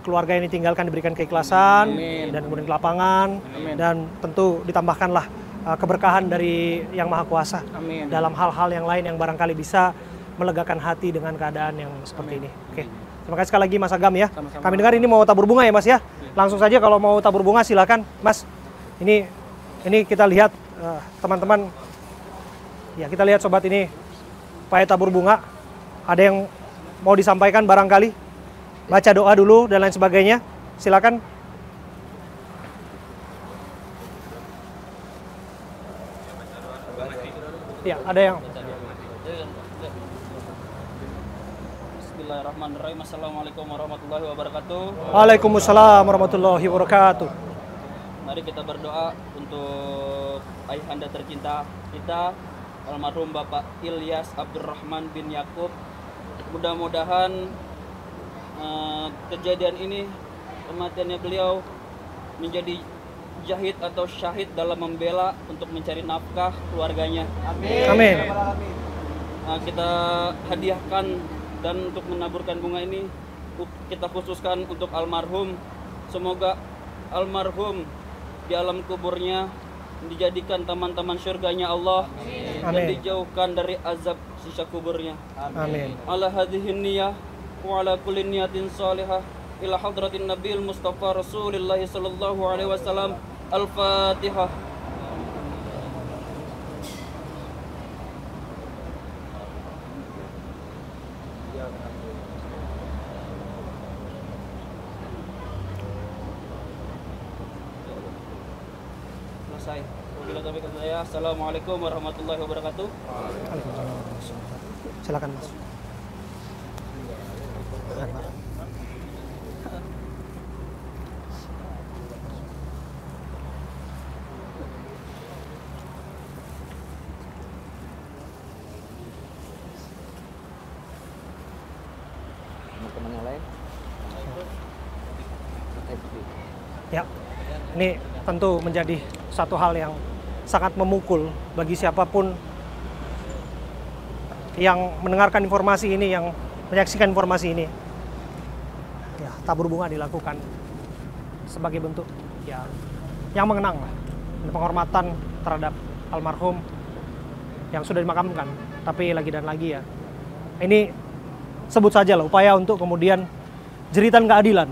keluarga yang ditinggalkan diberikan keikhlasan dan kemudian ke lapangan dan tentu ditambahkanlah keberkahan dari Yang Maha Kuasa dalam hal-hal yang lain yang barangkali bisa melegakan hati dengan keadaan yang seperti ini. Oke. Terima kasih sekali lagi Mas Agam ya. Sama-sama. Kami dengar ini mau tabur bunga ya Mas ya. Langsung saja kalau mau tabur bunga silakan Mas. Ini kita lihat teman-teman. Ya, kita lihat sobat ini upaya tabur bunga. Ada yang mau disampaikan barangkali? Baca doa dulu dan lain sebagainya. Silakan. Ya, ada yang. Bismillahirrahmanirrahim. Assalamualaikum warahmatullahi wabarakatuh. Waalaikumsalam warahmatullahi wabarakatuh. Mari kita berdoa untuk ayahanda tercinta kita, almarhum Bapak Ilyas Abdurrahman bin Yakub. Mudah-mudahan kejadian ini, kematiannya beliau menjadi jahid atau syahid dalam membela untuk mencari nafkah keluarganya. Amin. Kita hadiahkan dan untuk menaburkan bunga ini kita khususkan untuk almarhum. Semoga almarhum di alam kuburnya dijadikan taman-taman surganya Allah, dan Amin. dijauhkan dari azab siksa kuburnya. Amin. Ala hadhihi niyah wa ala kulli niyatin salihah ila hadratin Nabil Mustafa Rasulullah sallallahu alaihi wasallam. Al-Fatihah. Selesai. Wabillahi taufiq wal hidayah. Assalamualaikum warahmatullahi wabarakatuh. Silakan Mas. Teman-teman yang lain. Ya, ini tentu menjadi satu hal yang sangat memukul bagi siapapun yang mendengarkan informasi ini, yang menyaksikan informasi ini. Ya, tabur bunga dilakukan sebagai bentuk ya yang mengenang lah, penghormatan terhadap almarhum yang sudah dimakamkan. Tapi lagi dan lagi ya, ini sebut saja lah upaya untuk kemudian jeritan keadilan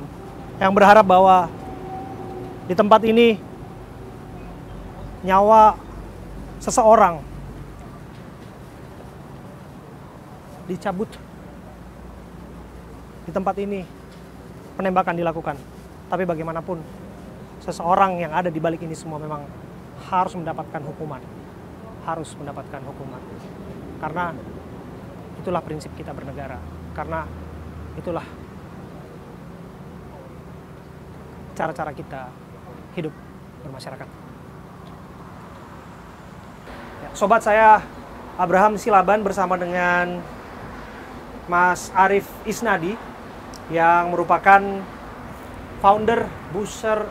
yang berharap bahwa di tempat ini nyawa seseorang dicabut, di tempat ini penembakan dilakukan. Tapi bagaimanapun seseorang yang ada di balik ini semua memang harus mendapatkan hukuman, harus mendapatkan hukuman, karena itulah prinsip kita bernegara, karena itulah cara-cara kita hidup bermasyarakat. Ya, sobat, saya Abraham Silaban bersama dengan Mas Arif Isnadi yang merupakan founder Busser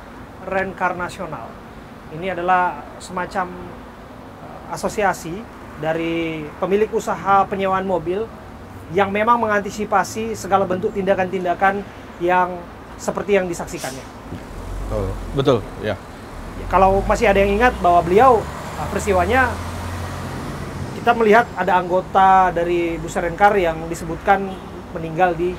Reinkarnasional. Ini adalah semacam asosiasi dari pemilik usaha penyewaan mobil yang memang mengantisipasi segala bentuk tindakan-tindakan yang seperti yang disaksikannya. Oh, betul, ya. Kalau masih ada yang ingat bahwa beliau peristiwanya, kita melihat ada anggota dari Busser Renkar yang disebutkan meninggal di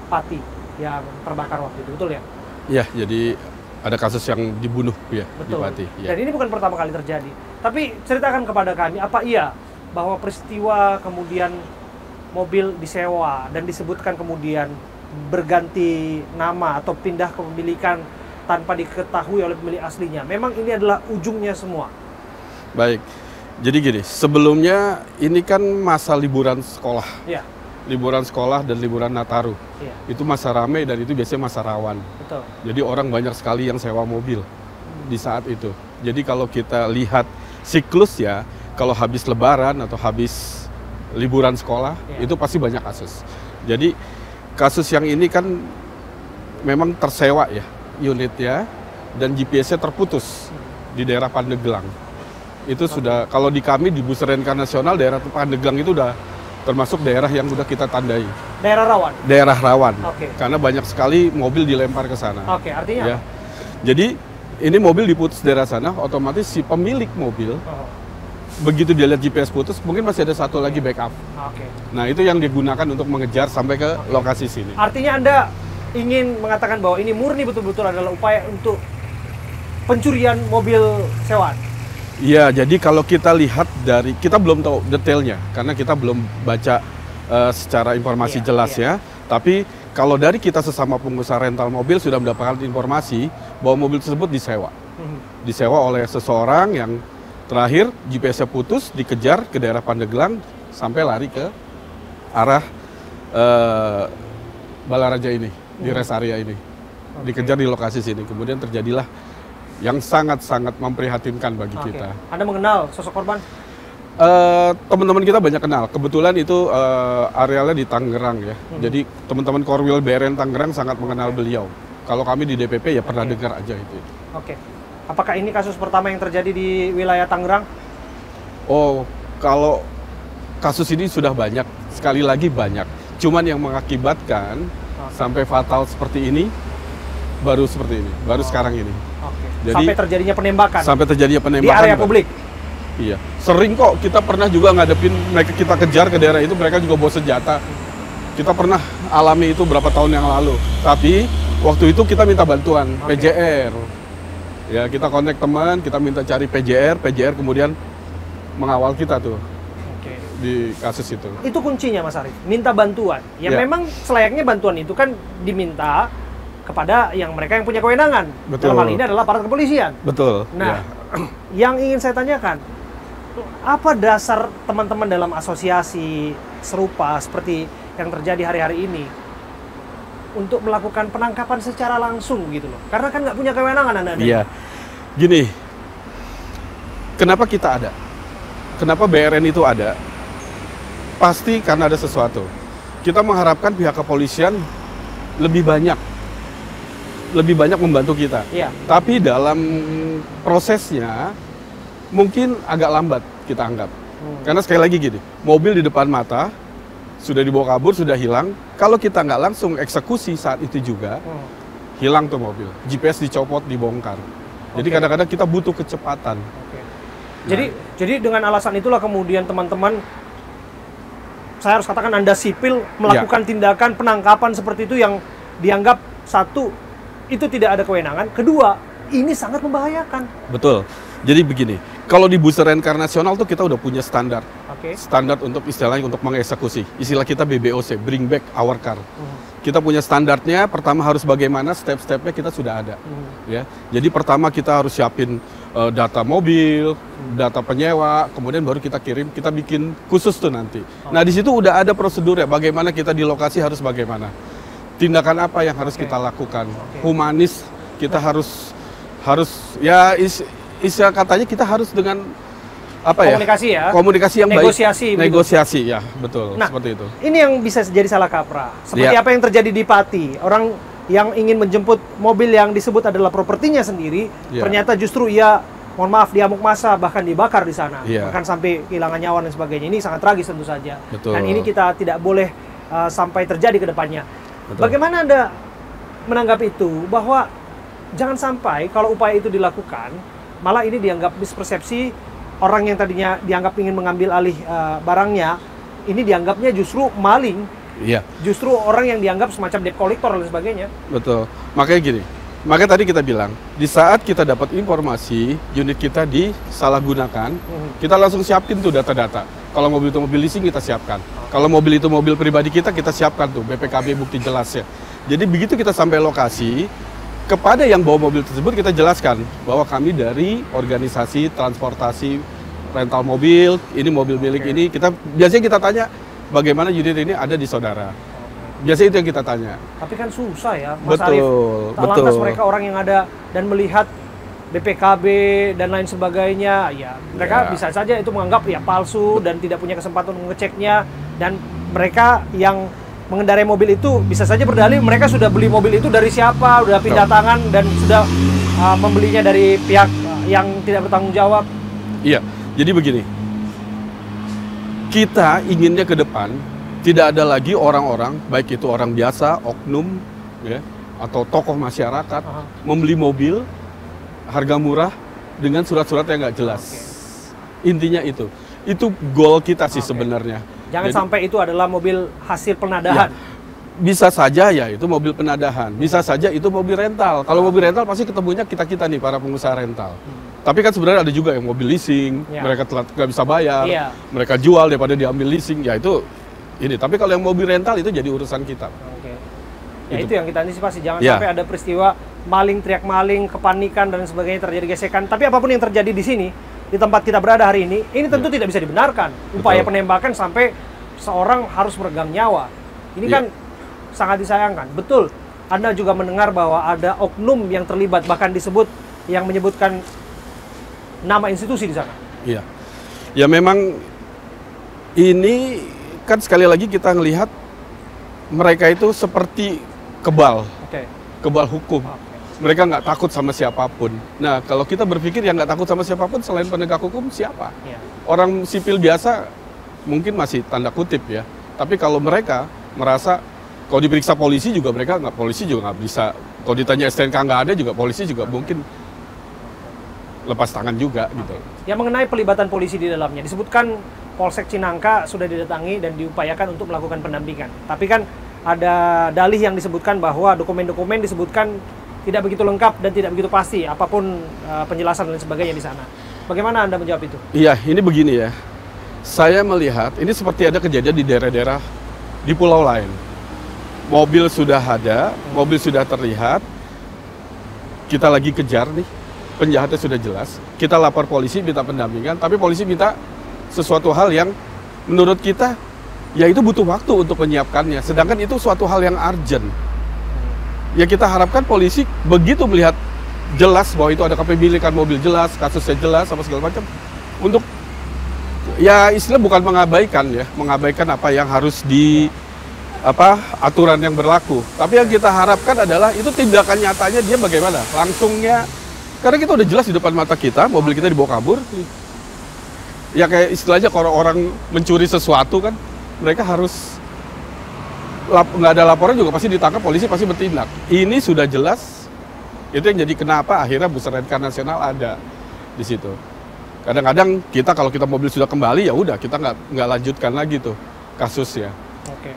Pati yang terbakar waktu itu, betul ya? Iya, jadi ada kasus yang dibunuh ya di Betul. Pati. Ya. Dan ini bukan pertama kali terjadi. Tapi ceritakan kepada kami, apa iya bahwa peristiwa kemudian mobil disewa dan disebutkan kemudian berganti nama atau pindah kepemilikan tanpa diketahui oleh pemilik aslinya, memang ini adalah ujungnya semua? Baik, jadi gini, sebelumnya ini kan masa liburan sekolah. Ya, Liburan sekolah dan liburan Nataru. iya, Itu masa ramai dan itu biasanya masa rawan. betul. Jadi orang banyak sekali yang sewa mobil di saat itu. Jadi kalau kita lihat siklus ya, kalau habis lebaran atau habis liburan sekolah, Iya. itu pasti banyak kasus. Jadi kasus yang ini kan memang tersewa ya unitnya, dan GPS-nya terputus di daerah Pandeglang. Itu sudah, kalau di kami di Busser Reinkarnasional, daerah Pandeglang itu udah termasuk daerah yang udah kita tandai. Daerah rawan. Daerah rawan. Oke. Karena banyak sekali mobil dilempar ke sana. Oke, artinya Ya. apa? Jadi ini mobil diputus daerah sana, otomatis si pemilik mobil Oh, begitu dia lihat GPS putus, mungkin masih ada satu lagi backup. oke. Nah, itu yang digunakan untuk mengejar sampai ke lokasi sini. Artinya Anda ingin mengatakan bahwa ini murni betul-betul adalah upaya untuk pencurian mobil sewaan? Iya, jadi kalau kita lihat dari, kita belum tahu detailnya karena kita belum baca secara informasi Iya, jelas ya. Tapi kalau dari kita sesama pengusaha rental mobil sudah mendapatkan informasi bahwa mobil tersebut disewa. Disewa oleh seseorang yang terakhir GPS-nya putus, dikejar ke daerah Pandeglang sampai lari ke arah Balaraja ini, di rest area ini. Dikejar di lokasi sini. Kemudian terjadilah yang sangat-sangat memprihatinkan bagi Oke. kita. Anda mengenal sosok korban? Teman-teman kita banyak kenal. Kebetulan itu arealnya di Tangerang ya. Jadi teman-teman Korwil BRN Tangerang sangat mengenal beliau. Kalau kami di DPP ya pernah dengar aja itu. Oke. Apakah ini kasus pertama yang terjadi di wilayah Tangerang? Oh, kalau kasus ini sudah banyak, sekali lagi banyak. Cuman yang mengakibatkan sampai fatal seperti ini, baru seperti ini, baru sekarang ini. Oke. Jadi, sampai terjadinya penembakan. Sampai terjadinya di penembakan area publik. Iya, sering kok kita pernah juga ngadepin mereka, kita kejar ke daerah itu, mereka juga bawa senjata. Kita pernah alami itu berapa tahun yang lalu. Tapi waktu itu kita minta bantuan PJR. Ya, kita kontak teman, kita minta cari PJR kemudian mengawal kita tuh di kasus itu. Itu kuncinya Mas Arief, minta bantuan. Ya, memang selayaknya bantuan itu kan diminta kepada yang mereka yang punya kewenangan. Betul. Dalam hal ini adalah aparat kepolisian. Betul. Nah, yang ingin saya tanyakan, apa dasar teman-teman dalam asosiasi serupa seperti yang terjadi hari-hari ini untuk melakukan penangkapan secara langsung gitu loh? Karena kan nggak punya kewenangan Anda. Iya. Gini, kenapa kita ada? Kenapa BRN itu ada? Pasti karena ada sesuatu. Kita mengharapkan pihak kepolisian lebih banyak membantu kita. Iya. Tapi dalam prosesnya mungkin agak lambat kita anggap. Karena sekali lagi gini, mobil di depan mata sudah dibawa kabur, sudah hilang. Kalau kita nggak langsung eksekusi saat itu juga, hilang tuh mobil. GPS dicopot, dibongkar. Jadi kadang-kadang kita butuh kecepatan. Jadi dengan alasan itulah kemudian teman-teman, saya harus katakan Anda sipil melakukan tindakan penangkapan seperti itu yang dianggap satu, itu tidak ada kewenangan. Kedua, ini sangat membahayakan. Betul. Jadi begini, kalau di booster reinkarnasional tuh kita udah punya standar. Standar untuk istilahnya untuk mengeksekusi. Istilah kita BBOC, bring back our car. Kita punya standarnya, pertama harus bagaimana, step-stepnya kita sudah ada. Ya. Jadi pertama kita harus siapin data mobil, data penyewa, kemudian baru kita kirim, kita bikin khusus tuh nanti. Nah di situ udah ada prosedurnya, bagaimana kita di lokasi harus bagaimana. Tindakan apa yang harus kita lakukan. Humanis, kita harus ya istilah katanya kita harus dengan apa komunikasi ya, komunikasi yang negosiasi, baik, negosiasi ya, betul, nah, seperti itu. Ini yang bisa jadi salah kaprah. Seperti apa yang terjadi di Pati, orang yang ingin menjemput mobil yang disebut adalah propertinya sendiri, ternyata justru ia, mohon maaf, diamuk massa, bahkan dibakar di sana, bahkan sampai kehilangan nyawa dan sebagainya. Ini sangat tragis tentu saja. Betul. Dan ini kita tidak boleh sampai terjadi ke depannya. Bagaimana Anda menanggapi itu, bahwa jangan sampai kalau upaya itu dilakukan, malah ini dianggap mispersepsi, orang yang tadinya dianggap ingin mengambil alih barangnya, ini dianggapnya justru maling. Iya. Justru orang yang dianggap semacam debt collector dan sebagainya. Betul. Makanya gini, makanya tadi kita bilang, di saat kita dapat informasi unit kita disalahgunakan, kita langsung siapin tuh data-data. Kalau mobil itu mobil leasing kita siapkan. Kalau mobil itu mobil pribadi kita siapkan tuh BPKB bukti jelasnya. Jadi begitu kita sampai lokasi, kepada yang bawa mobil tersebut kita jelaskan bahwa kami dari organisasi transportasi rental mobil, ini mobil milik ini. Biasanya kita tanya bagaimana unit ini ada di saudara. Biasanya itu yang kita tanya. Tapi kan susah ya, Mas Arief. Lantas mereka orang yang ada dan melihat BPKB dan lain sebagainya, ya mereka bisa saja itu menganggap ya palsu dan tidak punya kesempatan mengeceknya. Dan mereka yang mengendarai mobil itu bisa saja berdalih mereka sudah beli mobil itu dari siapa, sudah pindah tangan dan sudah membelinya dari pihak yang tidak bertanggung jawab. Iya, jadi begini, kita inginnya ke depan tidak ada lagi orang-orang, baik itu orang biasa, oknum, ya, atau tokoh masyarakat membeli mobil harga murah dengan surat-surat yang nggak jelas. Intinya itu goal kita sih sebenarnya. Jangan sampai itu adalah mobil hasil penadahan. Ya, bisa saja ya itu mobil penadahan, bisa saja itu mobil rental. Kalau mobil rental pasti ketemunya kita nih para pengusaha rental. Tapi kan sebenarnya ada juga yang mobil leasing, mereka telat nggak bisa bayar, mereka jual daripada diambil leasing, ya itu ini. Tapi kalau yang mobil rental itu jadi urusan kita. Ya itu yang kita antisipasi, jangan sampai ada peristiwa maling teriak maling, kepanikan dan sebagainya, terjadi gesekan. Tapi apapun yang terjadi di sini, di tempat kita berada hari ini tentu tidak bisa dibenarkan. Upaya penembakan sampai seorang harus meregang nyawa. Ini kan sangat disayangkan. Betul, Anda juga mendengar bahwa ada oknum yang terlibat, bahkan disebut yang menyebutkan nama institusi di sana. Iya. Ya memang ini kan sekali lagi kita ngelihat mereka itu seperti kebal. Kebal hukum. Mereka nggak takut sama siapapun. Nah, kalau kita berpikir yang nggak takut sama siapapun selain penegak hukum siapa? Orang sipil biasa mungkin masih tanda kutip ya. Tapi kalau mereka merasa kalau diperiksa polisi juga mereka polisi juga nggak bisa Kalau ditanya STNK nggak ada juga, polisi juga mungkin lepas tangan juga gitu. Yang mengenai pelibatan polisi di dalamnya, disebutkan Polsek Cinangka sudah didatangi dan diupayakan untuk melakukan pendampingan. Tapi kan ada dalih yang disebutkan bahwa dokumen-dokumen disebutkan tidak begitu lengkap dan tidak begitu pasti apapun penjelasan dan sebagainya di sana. Bagaimana Anda menjawab itu? Iya, ini begini ya. Saya melihat ini seperti ada kejadian di daerah-daerah di pulau lain. Mobil sudah ada, mobil sudah terlihat. Kita lagi kejar nih, penjahatnya sudah jelas. Kita lapor polisi, minta pendampingan, tapi polisi minta sesuatu hal yang menurut kita ya itu butuh waktu untuk menyiapkannya. Sedangkan itu suatu hal yang urgent. Ya kita harapkan polisi begitu melihat jelas bahwa itu ada kepemilikan mobil jelas, kasusnya jelas, apa segala macam. Untuk ya istilah bukan mengabaikan ya, mengabaikan apa yang harus aturan yang berlaku. Tapi yang kita harapkan adalah itu tindakan nyatanya dia bagaimana, langsungnya. Karena kita udah jelas di depan mata kita, mobil kita dibawa kabur. Ya kayak istilahnya kalau orang mencuri sesuatu kan, mereka harus nggak ada laporan juga pasti ditangkap, polisi pasti bertindak. Ini sudah jelas, itu yang jadi kenapa akhirnya bus rental nasional ada di situ. Kadang-kadang kita kalau kita mobil sudah kembali ya udah kita nggak lanjutkan lagi tuh kasusnya. Oke.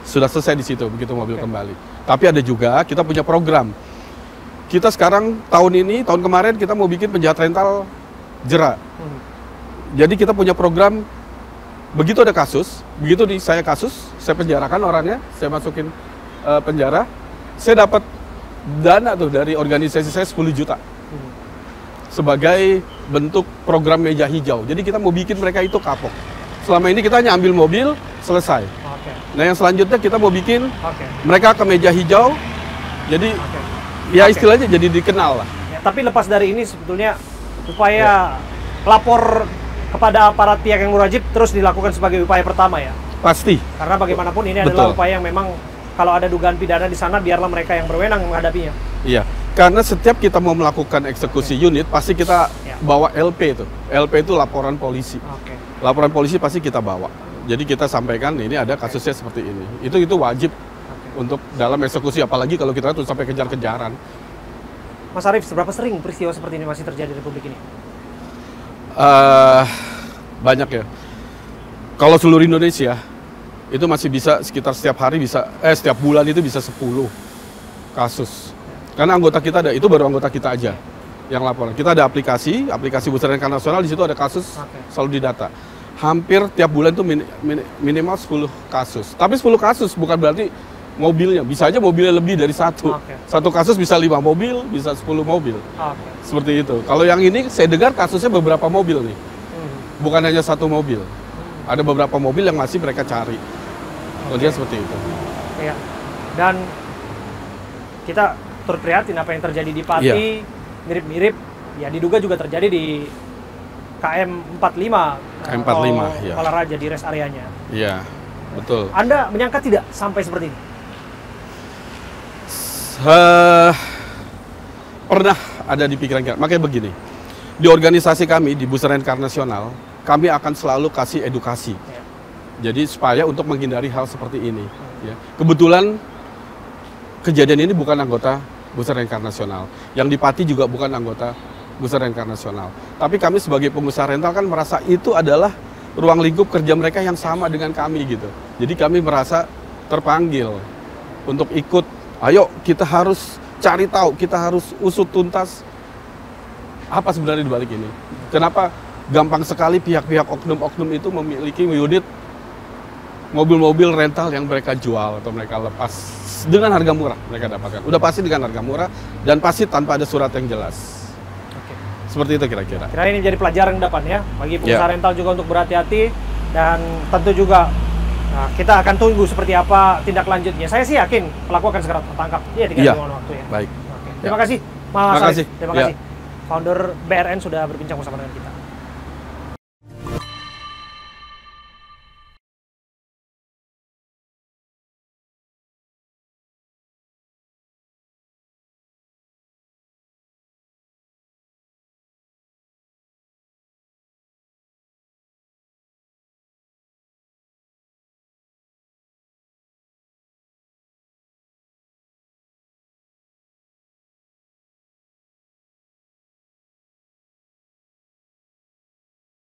Sudah selesai di situ begitu mobil kembali. Tapi ada juga kita punya program. Kita sekarang tahun kemarin kita mau bikin penjahat rental jera. Jadi kita punya program begitu ada kasus, begitu saya kasus, saya penjarakan orangnya, saya masukin penjara, saya dapat dana tuh dari organisasi saya 10 juta. Sebagai bentuk program meja hijau. Jadi kita mau bikin mereka itu kapok. Selama ini kita hanya ambil mobil, selesai. Nah yang selanjutnya kita mau bikin mereka ke meja hijau, jadi ya istilahnya jadi dikenal lah. Ya, tapi lepas dari ini sebetulnya upaya lapor kepada aparat pihak yang berwajib terus dilakukan sebagai upaya pertama ya? Pasti. Karena bagaimanapun ini adalah upaya yang memang kalau ada dugaan pidana di sana biarlah mereka yang berwenang menghadapinya. Iya, karena setiap kita mau melakukan eksekusi unit pasti kita bawa LP itu. LP itu laporan polisi. Laporan polisi pasti kita bawa. Jadi kita sampaikan ini ada kasusnya seperti ini. Itu wajib untuk dalam eksekusi, apalagi kalau kita tuh sampai kejar-kejaran. Mas Arief, seberapa sering peristiwa seperti ini masih terjadi di Republik ini? Banyak ya. Kalau seluruh Indonesia itu masih bisa sekitar setiap hari bisa setiap bulan itu bisa 10 kasus. Karena anggota kita ada, itu baru anggota kita aja yang laporan. Kita ada aplikasi bus rental nasional, di situ ada kasus selalu didata. Hampir tiap bulan itu minimal 10 kasus. Tapi 10 kasus bukan berarti mobilnya, bisa aja mobilnya lebih dari satu. Satu kasus bisa 5 mobil, bisa 10 mobil. Seperti itu. Kalau yang ini saya dengar kasusnya beberapa mobil nih. Bukan hanya satu mobil. Ada beberapa mobil yang masih mereka cari. Dia seperti itu. Iya. Dan kita turut prihatin apa yang terjadi di Pati, mirip-mirip ya diduga juga terjadi di KM 45 ya. Palaraja di rest areanya. Iya, betul. Anda menyangka tidak sampai seperti ini? Pernah ada di pikiran kita. Makanya begini, di organisasi kami, di Bus Rental Nasional, kami akan selalu kasih edukasi. Jadi supaya untuk menghindari hal seperti ini. Ya. Kebetulan kejadian ini bukan anggota Bus Rental Nasional. Yang di Pati juga bukan anggota Bus Rental Nasional. Tapi kami sebagai pengusaha rental kan merasa itu adalah ruang lingkup kerja mereka yang sama dengan kami gitu. Jadi kami merasa terpanggil untuk ikut. Ayo kita harus cari tahu, kita harus usut tuntas apa sebenarnya di balik ini. Kenapa gampang sekali pihak-pihak oknum-oknum itu memiliki unit mobil-mobil rental yang mereka jual atau mereka lepas dengan harga murah mereka dapatkan. Udah pasti dengan harga murah dan pasti tanpa ada surat yang jelas. Seperti itu kira-kira. Kira ini menjadi pelajaran ke depan ya bagi pengusaha rental juga untuk berhati-hati dan tentu juga kita akan tunggu seperti apa tindak lanjutnya. Saya sih yakin pelaku akan segera tertangkap. Iya, tinggal waktu ya. Baik. Terima kasih, Mas Arief. Terima kasih. Ya. Founder BRN sudah berbincang bersama dengan kita.